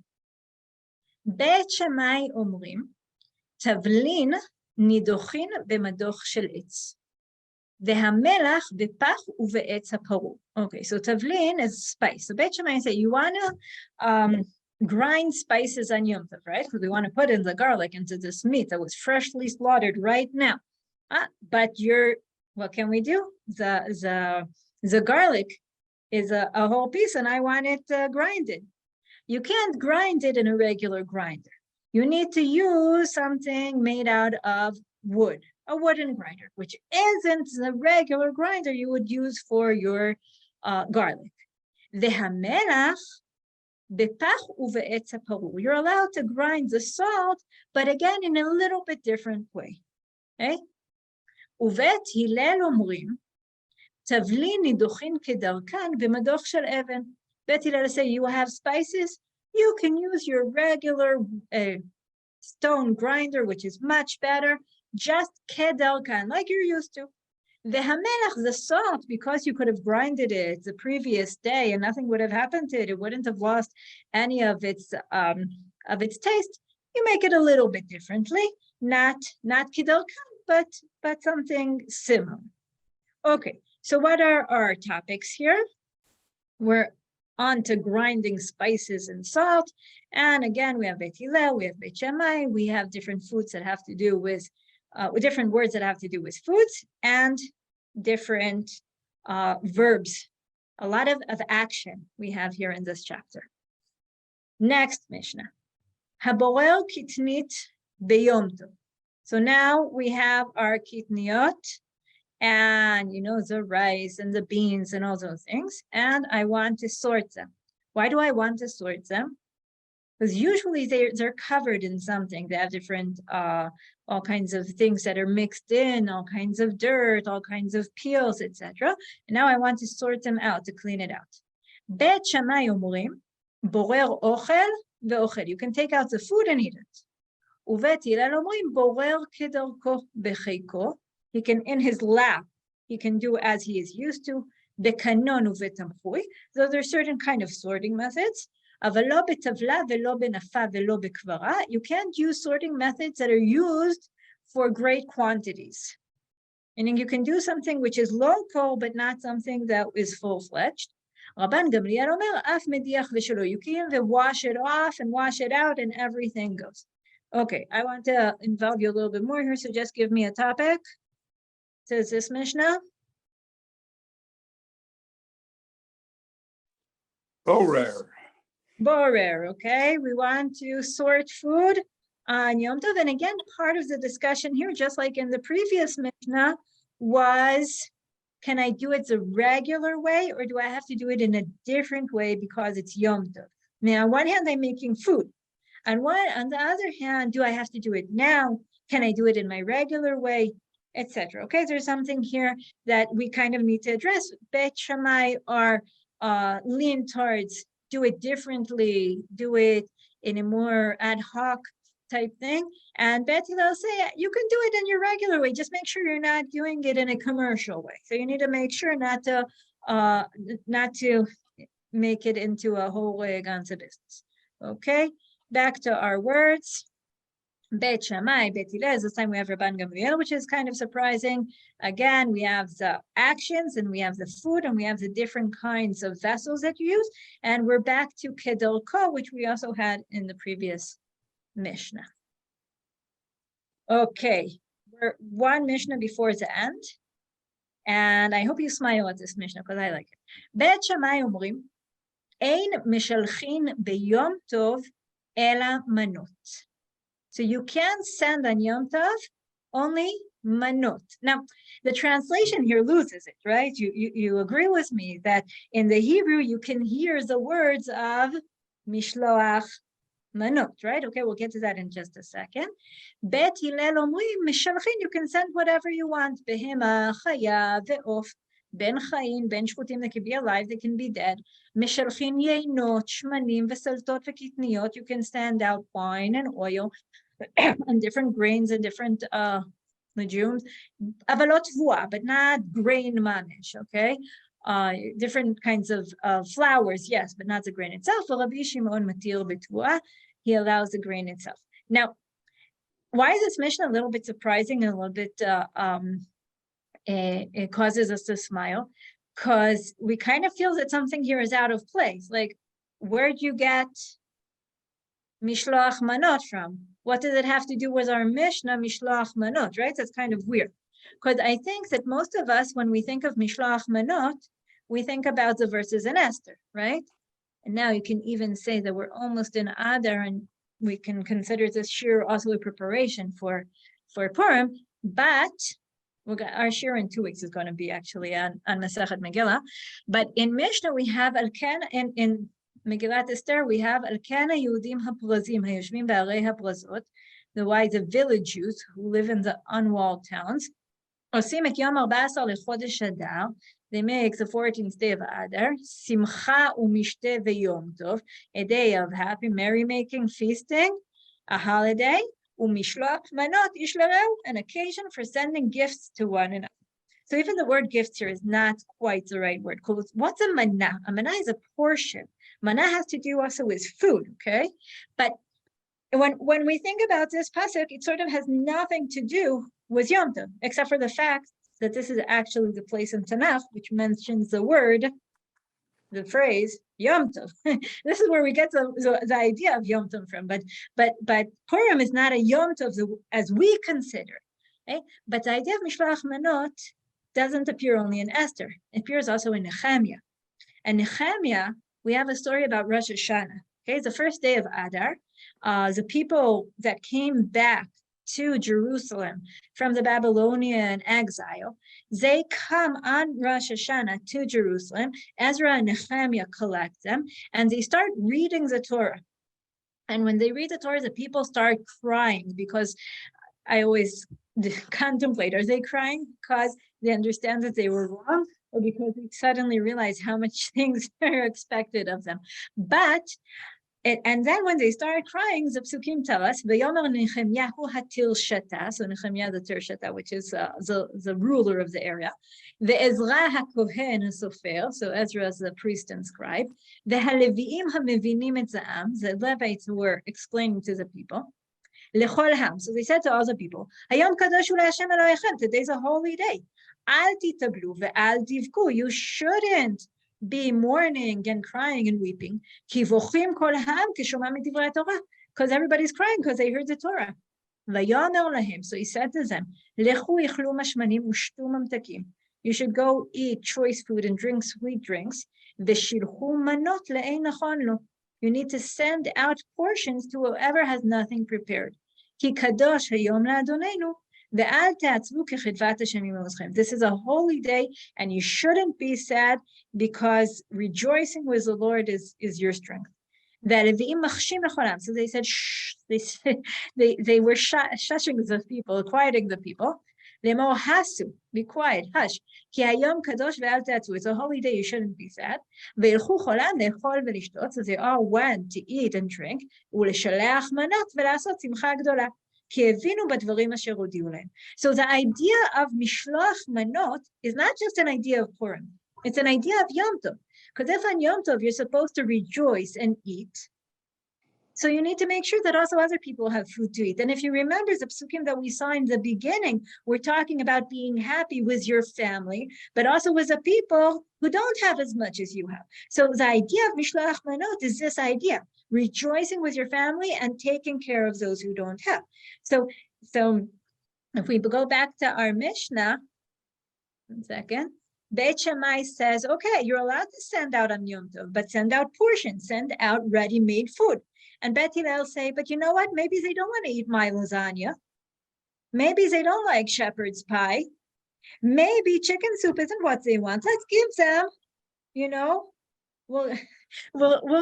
Bet Shammai omrim, tavlin נידוחין במדוך של עץ. והמלח בפח ובעץ הפרוע. Okay, so tavlin is spice. So Bet Shammai say you want to grind spices on Yom Tov, right? Because we want to put in the garlic into this meat that was freshly slaughtered right now. But what can we do? The garlic is a whole piece, and I want it grinded. You can't grind it in a regular grinder. You need to use something made out of wood, a wooden grinder, which isn't the regular grinder you would use for your garlic. You're allowed to grind the salt, but again, in a little bit different way. Okay? ובית הלל אומרים, תבלין נידוחין כדרכן במדוך של אבן. בית הלל say, you have spices, you can use your regular stone grinder, which is much better, just kedarkan, like you're used to. The hamelach, the salt, because you could have grinded it the previous day and nothing would have happened to it, it wouldn't have lost any of its taste. You make it a little bit differently, not kedarkan, but something similar. Okay, so what are our topics here? We're on to grinding spices and salt. And again, we have Bet Hillel, we have Bet Shammai, we have different foods that have to do with, different words that have to do with foods, and different verbs. A lot of action we have here in this chapter. Next Mishnah. Haborel kitnit beyom tov. So now we have our kitniot, and the rice and the beans and all those things, and I want to sort them. Why do I want to sort them? Because usually they're covered in something. They have different all kinds of things that are mixed in, all kinds of dirt, all kinds of peels, etc. And now I want to sort them out, to clean it out. Bet Shammai omrim, borer ochel ve'ochel. You can take out the food and eat it. Uvet Hillel omrim, borer kedarko becheiko. He can, in his lap, he can do as he is used to. Bekanon uvetamchui. So there are certain kind of sorting methods. Avalo betavla velo benafa velo bekvara. You can't use sorting methods that are used for great quantities. Meaning you can do something which is local, but not something that is full-fledged. Rabban Gamliel omer af mediach v'shelo. You can even wash it off and wash it out, and everything goes. Okay, I want to involve you a little bit more here, so just give me a topic. Says this Mishnah. Borer, okay? We want to sort food on Yom Tov. And again, part of the discussion here, just like in the previous Mishnah, was, can I do it the regular way, or do I have to do it in a different way because it's Yom Tov? Now, on one hand, I'm making food. On the other hand, do I have to do it now? Can I do it in my regular way? etc. Okay, there's something here that we kind of need to address. Beit Shammai are lean towards do it differently, do it in a more ad hoc type thing. And Beit Hillel say you can do it in your regular way. Just make sure you're not doing it in a commercial way. So you need to make sure not to make it into a whole way against a business. Okay, back to our words. Beit Shammai, Beit Hillel, this time we have Rabban Gamliel, which is kind of surprising. Again, we have the actions and we have the food and we have the different kinds of vessels that you use. And we're back to Kedolko, which we also had in the previous Mishnah. Okay, we're one Mishnah before the end. And I hope you smile at this Mishnah because I like it. Beit Shammai omrim, ein mishalchin beyom tov ela manot. So you can't send on Yom Tov only manot. Now, the translation here loses it, right? You agree with me that in the Hebrew, you can hear the words of mishloach manot, right? Okay, we'll get to that in just a second. Bet Hillel omrim mishalchin, you can send whatever you want. Behema, chaya, ve'of, ben chayin, ben shvutim, they can be alive, they can be dead. Mishalchin yeinot, shmanim, vesaltot, vekitniot, you can send out wine and oil, and different grains and different legumes, avalot vua, but not grain manish, okay? Different kinds of flours, yes, but not the grain itself. Rabbi Shimon matir betua, he allows the grain itself. Now, why is this Mishnah a little bit surprising and a little bit, it causes us to smile? Because we kind of feel that something here is out of place. Like, where'd you get mishloach manot from? What does it have to do with our Mishnah, mishloach manot, right? That's kind of weird. Because I think that most of us, when we think of mishloach manot, we think about the verses in Esther, right? And now you can even say that we're almost in Adar, and we can consider this shir also a preparation for Purim. But our shir in 2 weeks is going to be actually on Masechet Megillah. But in Mishnah, we have in Megillat Esther, we have Al-Kana Yehudim HaPrazim HaYoshvim Ba'arei HaPrazot, the village youth who live in the unwalled towns. Osim et Yom 14 lechodesh Adar, they make the 14th day of Adar, Simcha u'mishteh ve'yom tov, a day of happy merrymaking, feasting, a holiday, u'mishloach manot ishlareu, an occasion for sending gifts to one another. So even the word gifts here is not quite the right word. What's a manah? A manah is a portion. Manah has to do also with food, okay? But when we think about this pasuk, it sort of has nothing to do with Yom Tov, except for the fact that this is actually the place in Tanakh which mentions the phrase Yom Tov. This is where we get the idea of Yom Tov from. But Purim is not a Yom Tov as we consider, okay? But the idea of Mishloach Manot doesn't appear only in Esther. It appears also in Nehemiah. And Nehemiah, we have a story about Rosh Hashanah. Okay, the first day of Adar, the people that came back to Jerusalem from the Babylonian exile, they come on Rosh Hashanah to Jerusalem. Ezra and Nehemiah collect them, and they start reading the Torah. And when they read the Torah, the people start crying, because I always contemplate, are they crying because they understand that they were wrong, or because they suddenly realize how much things are expected of them? And then when they start crying, the psukim tell us, V'yomer Nehemiyahu hatil shata, so Nehemiah the tirshata, which is the ruler of the area, Ve'ezra hakohen hasofer, so Ezra is the priest and scribe, Ve'haleviim hamevinim et za'am, the Levites were explaining to the people, Lechol ham, so they said to all the people, Hayom kadosh u'leHashem Elohechem, today's a holy day. Al titablu ve'al divku, you shouldn't be mourning and crying and weeping, because everybody's crying because they heard the Torah. So he said to them, you should go eat choice food and drink sweet drinks. You need to send out portions to whoever has nothing prepared. This is a holy day, and you shouldn't be sad, because rejoicing with the Lord is your strength. So they said, shh. They were shushing the people, quieting the people. Lemor hasu, be quiet, hush. Ki hayom kadosh ve'al tatzu. It's a holy day, you shouldn't be sad. Ve'ilchu cholan le'chol ve'lishtot. So they all went to eat and drink. U'leshaleach manot ve'lasot simcha gdola. Ki evinu b'dvarim asher hodiu lehem. So the idea of mishloach manot is not just an idea of Purim. It's an idea of Yom Tov. Because if on Yom Tov you're supposed to rejoice and eat, so you need to make sure that also other people have food to eat. And if you remember the psukim that we saw in the beginning, we're talking about being happy with your family, but also with the people who don't have as much as you have. So the idea of mishloach manot is this idea, rejoicing with your family and taking care of those who don't have. So if we go back to our Mishnah, 1 second. Beit Shammai says, okay, you're allowed to send out on Yom Tov, but send out portions, send out ready-made food. And Beit Hillel say, but you know what? Maybe they don't want to eat my lasagna. Maybe they don't like shepherd's pie. Maybe chicken soup isn't what they want. Let's give them, we'll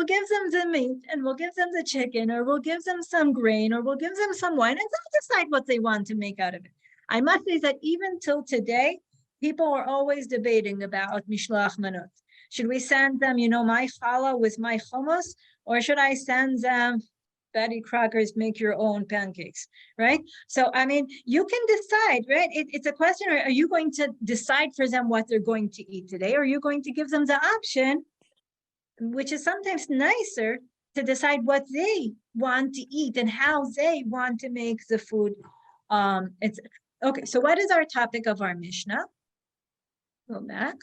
give them the meat, and we'll give them the chicken, or we'll give them some grain, or we'll give them some wine, and they'll decide what they want to make out of it. I must say that even till today, people are always debating about mishloach manot. Should we send them, my challah with my hummus, or should I send them Betty Crocker's make your own pancakes, right? So, I mean, you can decide, right? It's a question, are you going to decide for them what they're going to eat today? Or are you going to give them the option, which is sometimes nicer, to decide what they want to eat and how they want to make the food. Okay, so what is our topic of our Mishnah? Go back.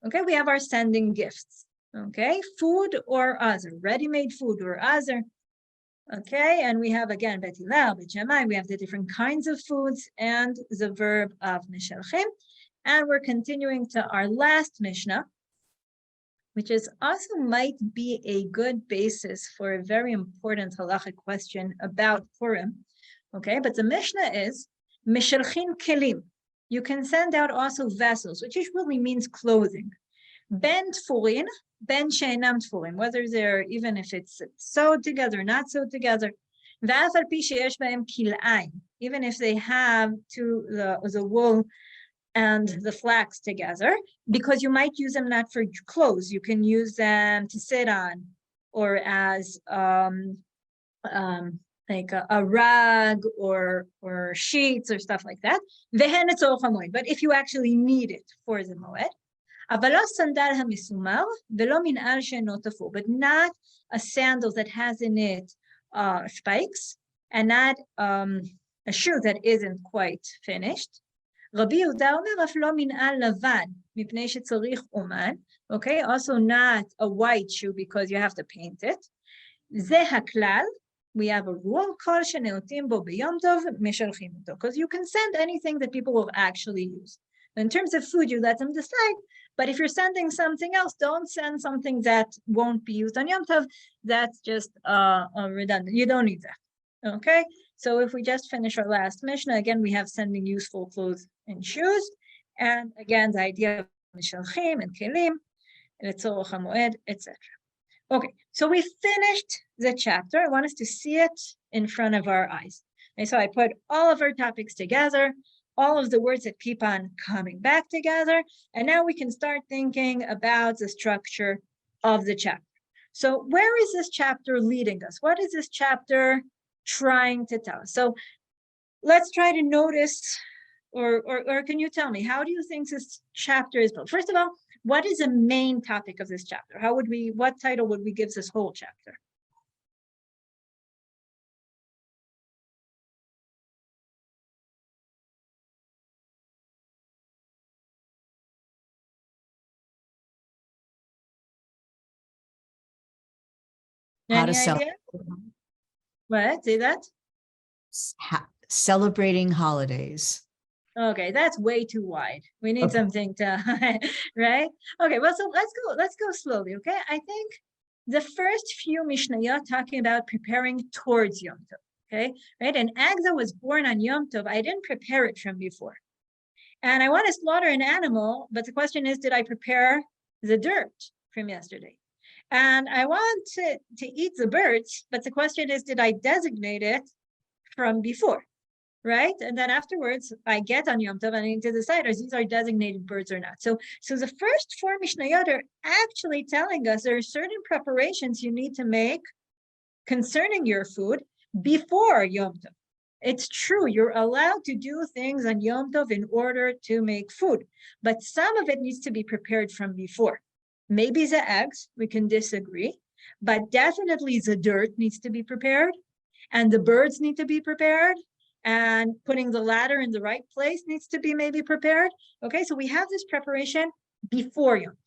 Okay, we have our sending gifts. Okay, food or other, ready-made food or other. Okay, and we have again Beit Hillel, Beit Shammai, we have the different kinds of foods and the verb of Mishalchim. And we're continuing to our last Mishnah, which is also might be a good basis for a very important halakhic question about Purim. Okay, but the Mishnah is Mishalchin Kelim. You can send out also vessels, which usually means clothing. Ben Tfurin, Ben Sheinam Tfurin, whether they're, even if it's sewed together, not sewed together. Even if they have the wool and the flax together, because you might use them not for clothes, you can use them to sit on, or as like a rug or sheets or stuff like that. But if you actually need it for the moed, but not a sandal that has in it spikes, and not a shoe that isn't quite finished. Rabbi Yehuda omer, okay, also not a white shoe because you have to paint it. Ze haklal, we have a rule, because you can send anything that people will actually use. In terms of food, you let them decide, but if you're sending something else, don't send something that won't be used on Yom Tov. That's just redundant. You don't need that, okay? So if we just finish our last Mishnah, again, we have sending useful clothes and shoes. And again, the idea of Mishalchim and Kelim, Letzorach HaMoed, etc. Okay, so we finished the chapter. I want us to see it in front of our eyes. And so I put all of our topics together, all of the words that keep on coming back together. And now we can start thinking about the structure of the chapter. So where is this chapter leading us? What is this chapter trying to tell us? So let's try to notice, or can you tell me, how do you think this chapter is built? First of all, what is the main topic of this chapter? What title would we give this whole chapter? How to Any idea? What? Say that? Celebrating holidays. Okay, that's way too wide. We need Okay. something to, right? Okay, well, so let's go slowly, okay? I think the first few Mishnayot talking about preparing towards Yom Tov, okay? Right, and Agza was born on Yom Tov. I didn't prepare it from before. And I want to slaughter an animal, but the question is, did I prepare the dirt from yesterday? And I want to eat the birds, but the question is, did I designate it from before? right? And then afterwards, I get on Yom Tov and I need to decide if these are designated birds or not. So the first four Mishnayot are actually telling us there are certain preparations you need to make concerning your food before Yom Tov. It's true, you're allowed to do things on Yom Tov in order to make food, but some of it needs to be prepared from before. Maybe the eggs, we can disagree, but definitely the dirt needs to be prepared, and the birds need to be prepared, and putting the ladder in the right place needs to be maybe prepared. Okay, so we have this preparation before Yom Tov.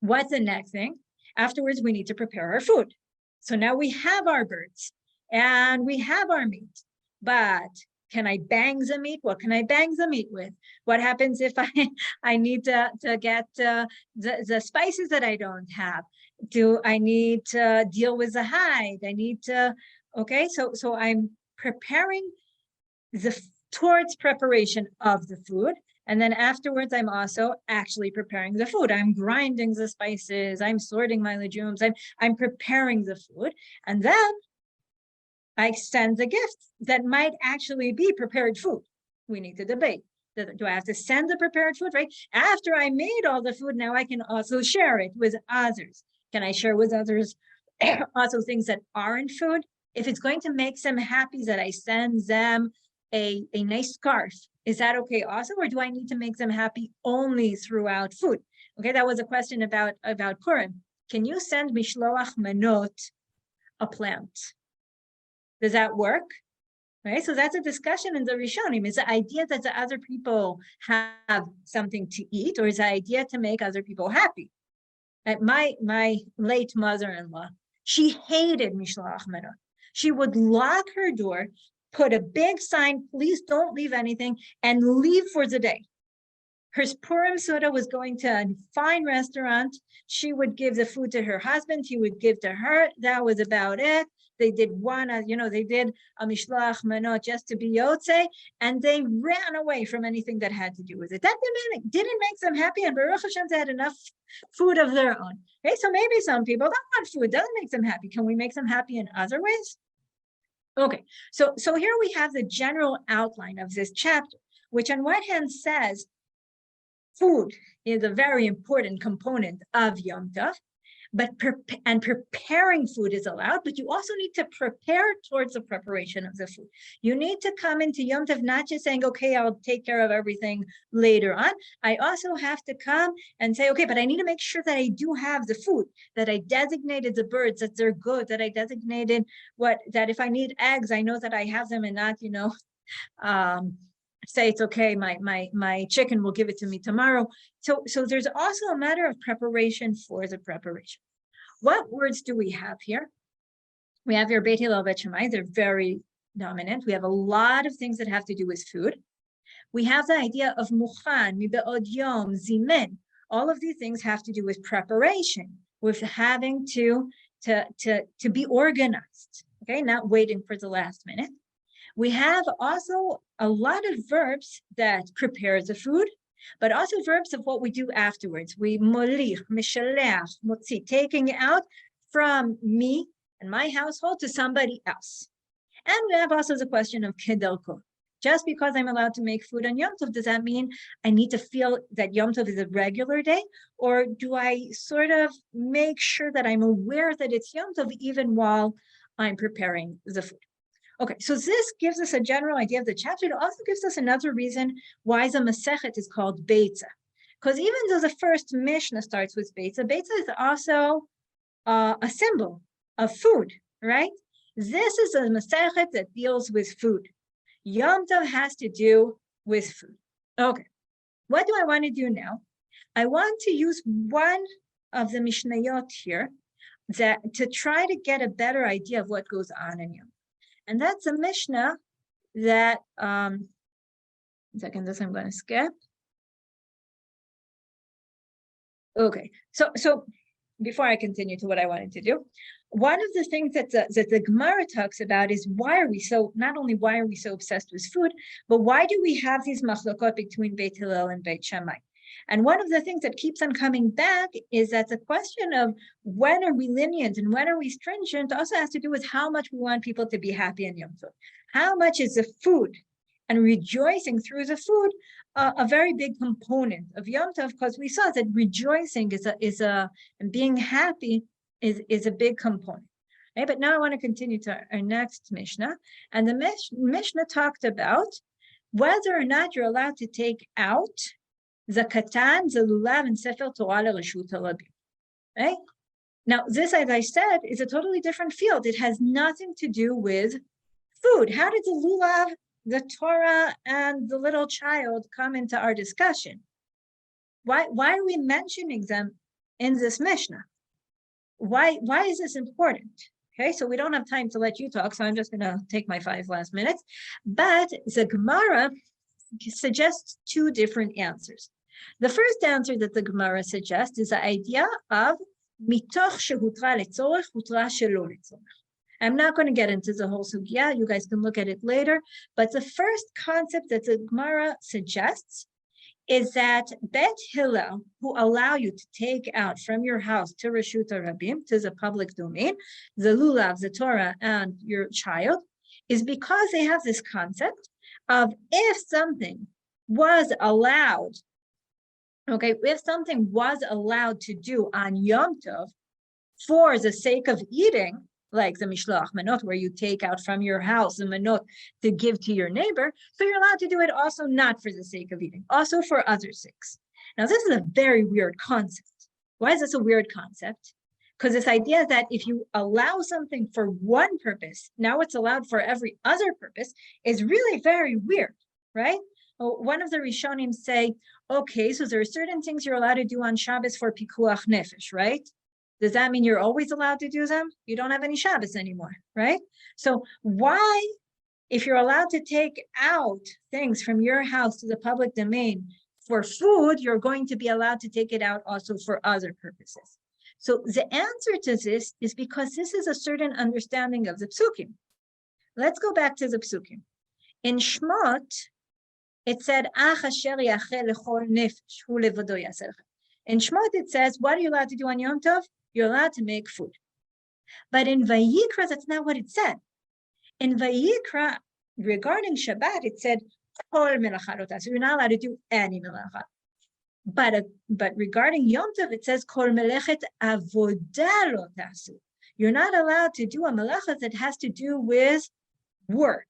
What's the next thing? Afterwards, we need to prepare our food. So now we have our birds and we have our meat, but can I bang the meat? What can I bang the meat with? What happens if I need to get the spices that I don't have? Do I need to deal with the hide? I need to, okay, so I'm preparing towards preparation of the food. And then afterwards, I'm also actually preparing the food. I'm grinding the spices. I'm sorting my legumes. I'm preparing the food. And then I send the gifts that might actually be prepared food. We need to debate. Do I have to send the prepared food, right? After I made all the food, now I can also share it with others. Can I share with others also things that aren't food? If it's going to make them happy that I send them a nice scarf, is that okay also? Or do I need to make them happy only throughout food? Okay, that was a question about Purim. Can you send mishloach manot a plant? Does that work? Right, so that's a discussion in the Rishonim. Is the idea that the other people have something to eat, or is the idea to make other people happy? My late mother-in-law, she hated mishloach manot. She would lock her door, put a big sign, please don't leave anything, and leave for the day. Her Purim Suda was going to a fine restaurant. She would give the food to her husband. He would give to her. That was about it. They did they did a mishloach manot just to be yotze, and they ran away from anything that had to do with it. That didn't make them happy, and Baruch Hashem, they had enough food of their own. Okay, so maybe some people don't want food, doesn't make them happy. Can we make them happy in other ways? Okay, so here we have the general outline of this chapter, which on one hand says food is a very important component of Yom Tov, but preparing food is allowed, but you also need to prepare towards the preparation of the food. You need to come into Yom Tov not just saying, okay, I'll take care of everything later on. I also have to come and say, okay, but I need to make sure that I do have the food, that I designated the birds, that they're good, that I designated that if I need eggs, I know that I have them and not, say it's okay, my chicken will give it to me tomorrow. So there's also a matter of preparation for the preparation. What words do we have here? We have your Beit Hillel, Beit Shammai. They're very dominant. We have a lot of things that have to do with food. We have the idea of muchan, mibe'od yom, zimen. All of these things have to do with preparation, with having to be organized. Okay, not waiting for the last minute. We have also a lot of verbs that prepare the food, but also verbs of what we do afterwards. We molich, mishalech, motzi, taking out from me and my household to somebody else. And we have also the question of kedelko. Just because I'm allowed to make food on Yom Tov, does that mean I need to feel that Yom Tov is a regular day? Or do I sort of make sure that I'm aware that it's Yom Tov even while I'm preparing the food? Okay, so this gives us a general idea of the chapter. It also gives us another reason why the Masechet is called Beitza. Because even though the first Mishnah starts with Beitza, Beitza is also a symbol of food, right? This is a Masechet that deals with food. Yom Tov has to do with food. Okay, what do I want to do now? I want to use one of the Mishnayot here to try to get a better idea of what goes on in Yom Tov. And that's a Mishnah that, this I'm going to skip. Okay, so before I continue to what I wanted to do, one of the things that the Gemara talks about is not only why are we so obsessed with food, but why do we have these machlokot between Beit Hillel and Beit Shammai? And one of the things that keeps on coming back is that the question of when are we lenient and when are we stringent also has to do with how much we want people to be happy in Yom Tov. How much is the food and rejoicing through the food a very big component of Yom Tov, because we saw that rejoicing and being happy is a big component. Okay, but now I want to continue to our next Mishnah, and the Mishnah talked about whether or not you're allowed to take out zakatan, zalulav, and sefer Torah l'reshut harabim. Right? Now, this, as I said, is a totally different field. It has nothing to do with food. How did the lulav, the Torah, and the little child come into our discussion? Why are we mentioning them in this Mishnah? Why is this important? Okay, so we don't have time to let you talk, so I'm just going to take my 5 last minutes. But the Gemara suggests 2 different answers. The first answer that the Gemara suggests is the idea of mitoch shehutra letzorech, hutra shelo letzorech. I'm not going to get into the whole sugya. You guys can look at it later. But the first concept that the Gemara suggests is that Bet Hillel, who allow you to take out from your house to Reshut Rabim, to the public domain, the lulav, the Torah, and your child, is because they have this concept of if something was allowed, okay, if something was allowed to do on Yom Tov for the sake of eating, like the mishloach manot, where you take out from your house the manot to give to your neighbor, so you're allowed to do it also not for the sake of eating, also for other sakes. Now, this is a very weird concept. Why is this a weird concept? Because this idea that if you allow something for one purpose, now it's allowed for every other purpose, is really very weird, right? Well, one of the Rishonim say, okay, so there are certain things you're allowed to do on Shabbos for pikuach nefesh, right? Does that mean you're always allowed to do them? You don't have any Shabbos anymore, right? So why, if you're allowed to take out things from your house to the public domain for food, you're going to be allowed to take it out also for other purposes? So the answer to this is because this is a certain understanding of the psukim. Let's go back to the psukim. In Shmot, it said, in Shmot, it says, what are you allowed to do on Yom Tov? You're allowed to make food. But in Vayikra, that's not what it said. In Vayikra, regarding Shabbat, it said, so you're not allowed to do any melacha. But regarding Yom Tov, it says, Kol melechet avodah lo tasu. You're not allowed to do a melacha that has to do with work.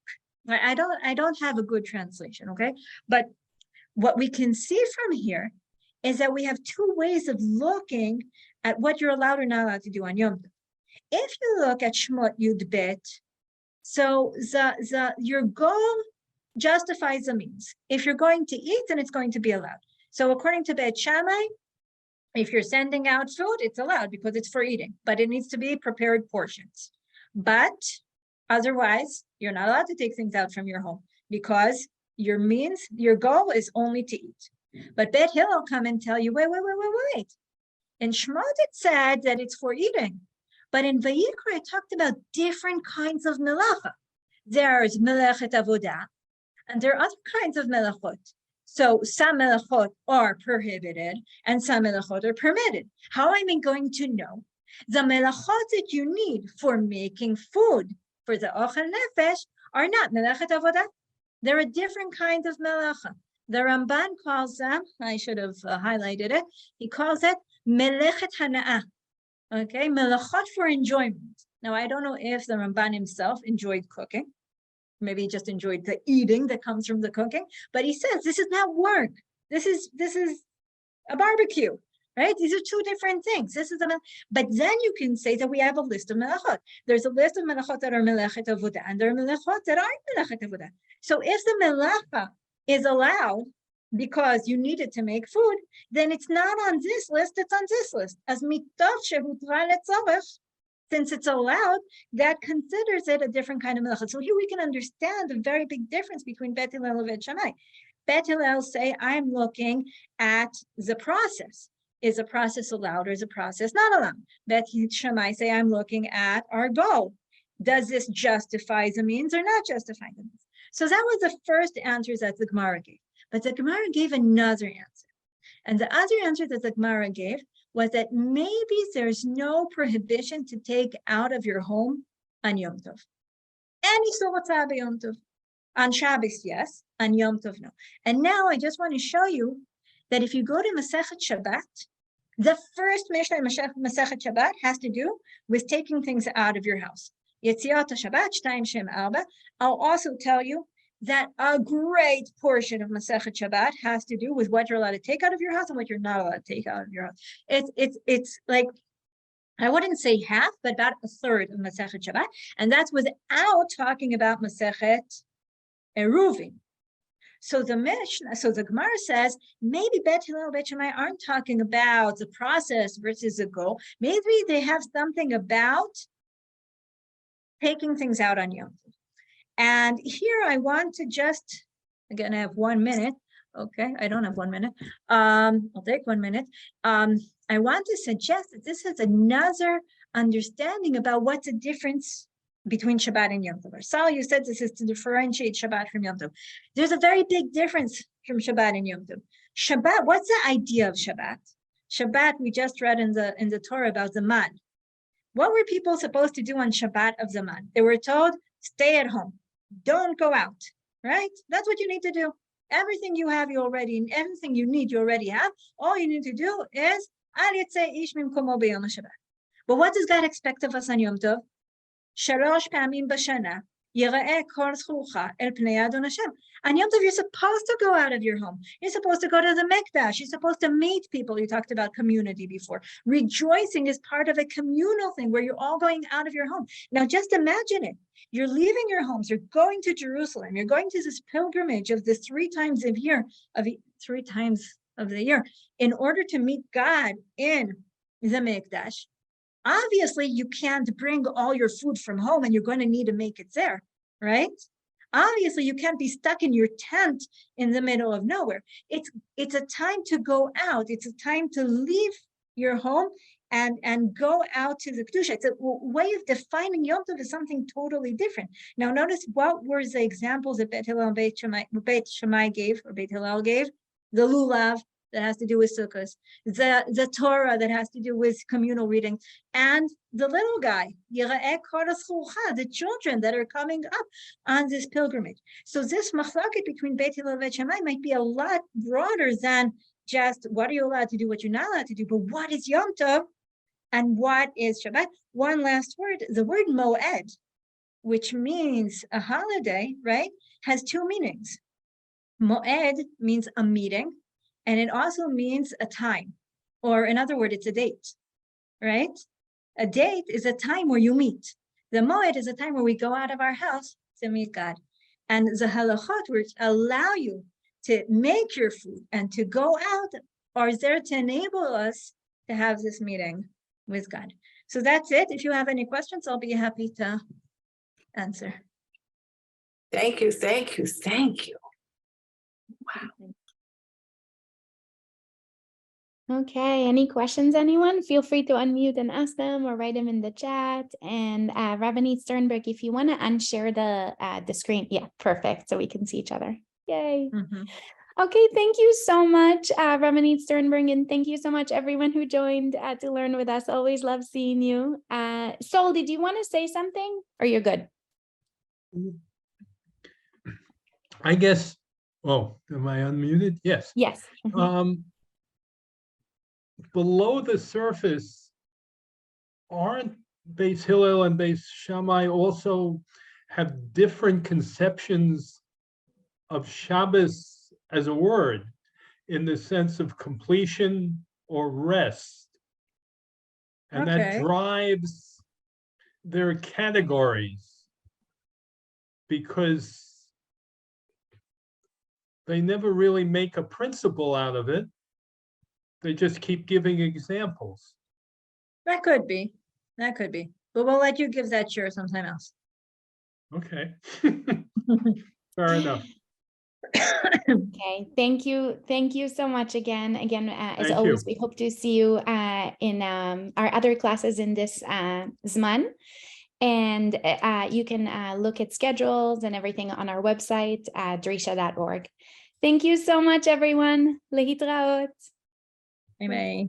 I don't have a good translation, okay? But what we can see from here is that we have 2 ways of looking at what you're allowed or not allowed to do on Yom Tov. If you look at Shmot Yud Bet, so your goal justifies the means. If you're going to eat, then it's going to be allowed. So according to Bet Shammai, if you're sending out food, it's allowed because it's for eating, but it needs to be prepared portions. But otherwise, you're not allowed to take things out from your home because your goal is only to eat. But Bet Hillel come and tell you, wait. In Shmot, it said that it's for eating. But in Vayikra, it talked about different kinds of melacha. There's melechet avodah, and there are other kinds of melachot. So some melachot are prohibited, and some melachot are permitted. How am I going to know? The melachot that you need for making food for the ochel nefesh are not melechet avodah. There are different kinds of melacha. The Ramban calls them, I should have highlighted it, he calls it melechet hana'ah, okay, melachot for enjoyment. Now, I don't know if the Ramban himself enjoyed cooking. Maybe he just enjoyed the eating that comes from the cooking, but he says, this is not work. This is a barbecue, right? These are 2 different things. But then you can say that we have a list of melachot. There's a list of melachot that are melechet avodah, and there are melachot that aren't melechet avodah. So if the melacha is allowed because you need it to make food, then it's not on this list, it's on this list. As mitoch shehutra letzorech, since it's allowed, that considers it a different kind of melacha. So here we can understand the very big difference between Bet Hillel and Bet Shammai. Bet Hillel say, I'm looking at the process. Is a process allowed or is a process not allowed? Bet Shammai say, I'm looking at our goal. Does this justify the means or not justify the means? So that was the first answer that the Gemara gave. But the Gemara gave another answer. And the other answer that the Gemara gave was that maybe there's no prohibition to take out of your home on Yom Tov. Any Yom Tov. On Shabbos, yes. on Yom Tov, no. And now I just want to show you that if you go to Masechet Shabbat, the first Mishnah in Masechet Shabbat has to do with taking things out of your house. Yetziat Shabbat, Shtayim Shem Arba. I'll also tell you that a great portion of Masechet Shabbat has to do with what you're allowed to take out of your house and what you're not allowed to take out of your house. It's like, I wouldn't say half, but about a third of Masechet Shabbat, and that's without talking about Masechet Eruvin. So the Mishnah, so the Gemara says, maybe Bet Hillel, Bet Shammai aren't talking about the process versus the goal. Maybe they have something about taking things out on Yom Tov. And here I want to just, again, I have 1 minute. Okay, I don't have 1 minute. I'll take 1 minute. I want to suggest that this is another understanding about what's the difference between Shabbat and Yom Tov. Sal, you said this is to differentiate Shabbat from Yom Tov. There's a very big difference from Shabbat and Yom Tov. Shabbat, what's the idea of Shabbat? Shabbat, we just read in the Torah about Zaman. What were people supposed to do on Shabbat of Zaman? They were told, stay at home. Don't go out, right? That's what you need to do. Everything you have, you already, and everything you need, you already have. All you need to do is, but what does God expect of us on Yom Tov? Shalosh pamim b'shana yira'eh kol zchucha el pnei Adon Hashem. On Yom Tov, you're supposed to go out of your home. You're supposed to go to the mikdash. You're supposed to meet people. You talked about community before. Rejoicing is part of a communal thing where you're all going out of your home. Now, just imagine it. You're leaving your homes. You're going to Jerusalem. You're going to this pilgrimage of the 3 times of the year in order to meet God in the mikdash. Obviously, you can't bring all your food from home and you're going to need to make it there, right? Obviously, you can't be stuck in your tent in the middle of nowhere. It's a time to go out. It's a time to leave your home and go out to the Kedusha. It's a way of defining Yom Tov as something totally different. Now, notice what were the examples that Bet Hillel and Bet Shammai gave, or Bet Hillel gave? The lulav, that has to do with sukkahs, the Torah that has to do with communal reading, and the little guy, the children that are coming up on this pilgrimage. So this machlokes between Beit Hillel and Beit Shammai might be a lot broader than just what are you allowed to do, what you're not allowed to do, but what is Yom Tov and what is Shabbat? One last word, the word moed, which means a holiday, right, has 2 meanings. Moed means a meeting, and it also means a time, or in other words, it's a date, right? A date is a time where you meet. The moed is a time where we go out of our house to meet God. And the halachot, which allow you to make your food and to go out, are there to enable us to have this meeting with God. So that's it. If you have any questions, I'll be happy to answer. Thank you, thank you, thank you. Wow. Okay, any questions, anyone? Feel free to unmute and ask them or write them in the chat. And Rabbanit Sternberg, if you want to unshare the screen. Yeah, perfect. So we can see each other. Yay. Mm-hmm. Okay, thank you so much, Rabbanit Sternberg, and thank you so much, everyone who joined to learn with us. Always love seeing you. Sol, did you want to say something, or you're good? I guess, oh, am I unmuted? Yes. Yes. Below the surface, aren't Beis Hillel and Beis Shammai also have different conceptions of Shabbos as a word, in the sense of completion or rest? And that drives their categories, because they never really make a principle out of it. They just keep giving examples. That could be. That could be. But we'll let you give that share sometime else. Okay. Fair enough. Okay, thank you. Thank you so much again. As Thank always, you. we hope to see you in our other classes in this Zman. And you can look at schedules and everything on our website, drisha.org. Thank you so much, everyone. Lehitraot. Bye-bye.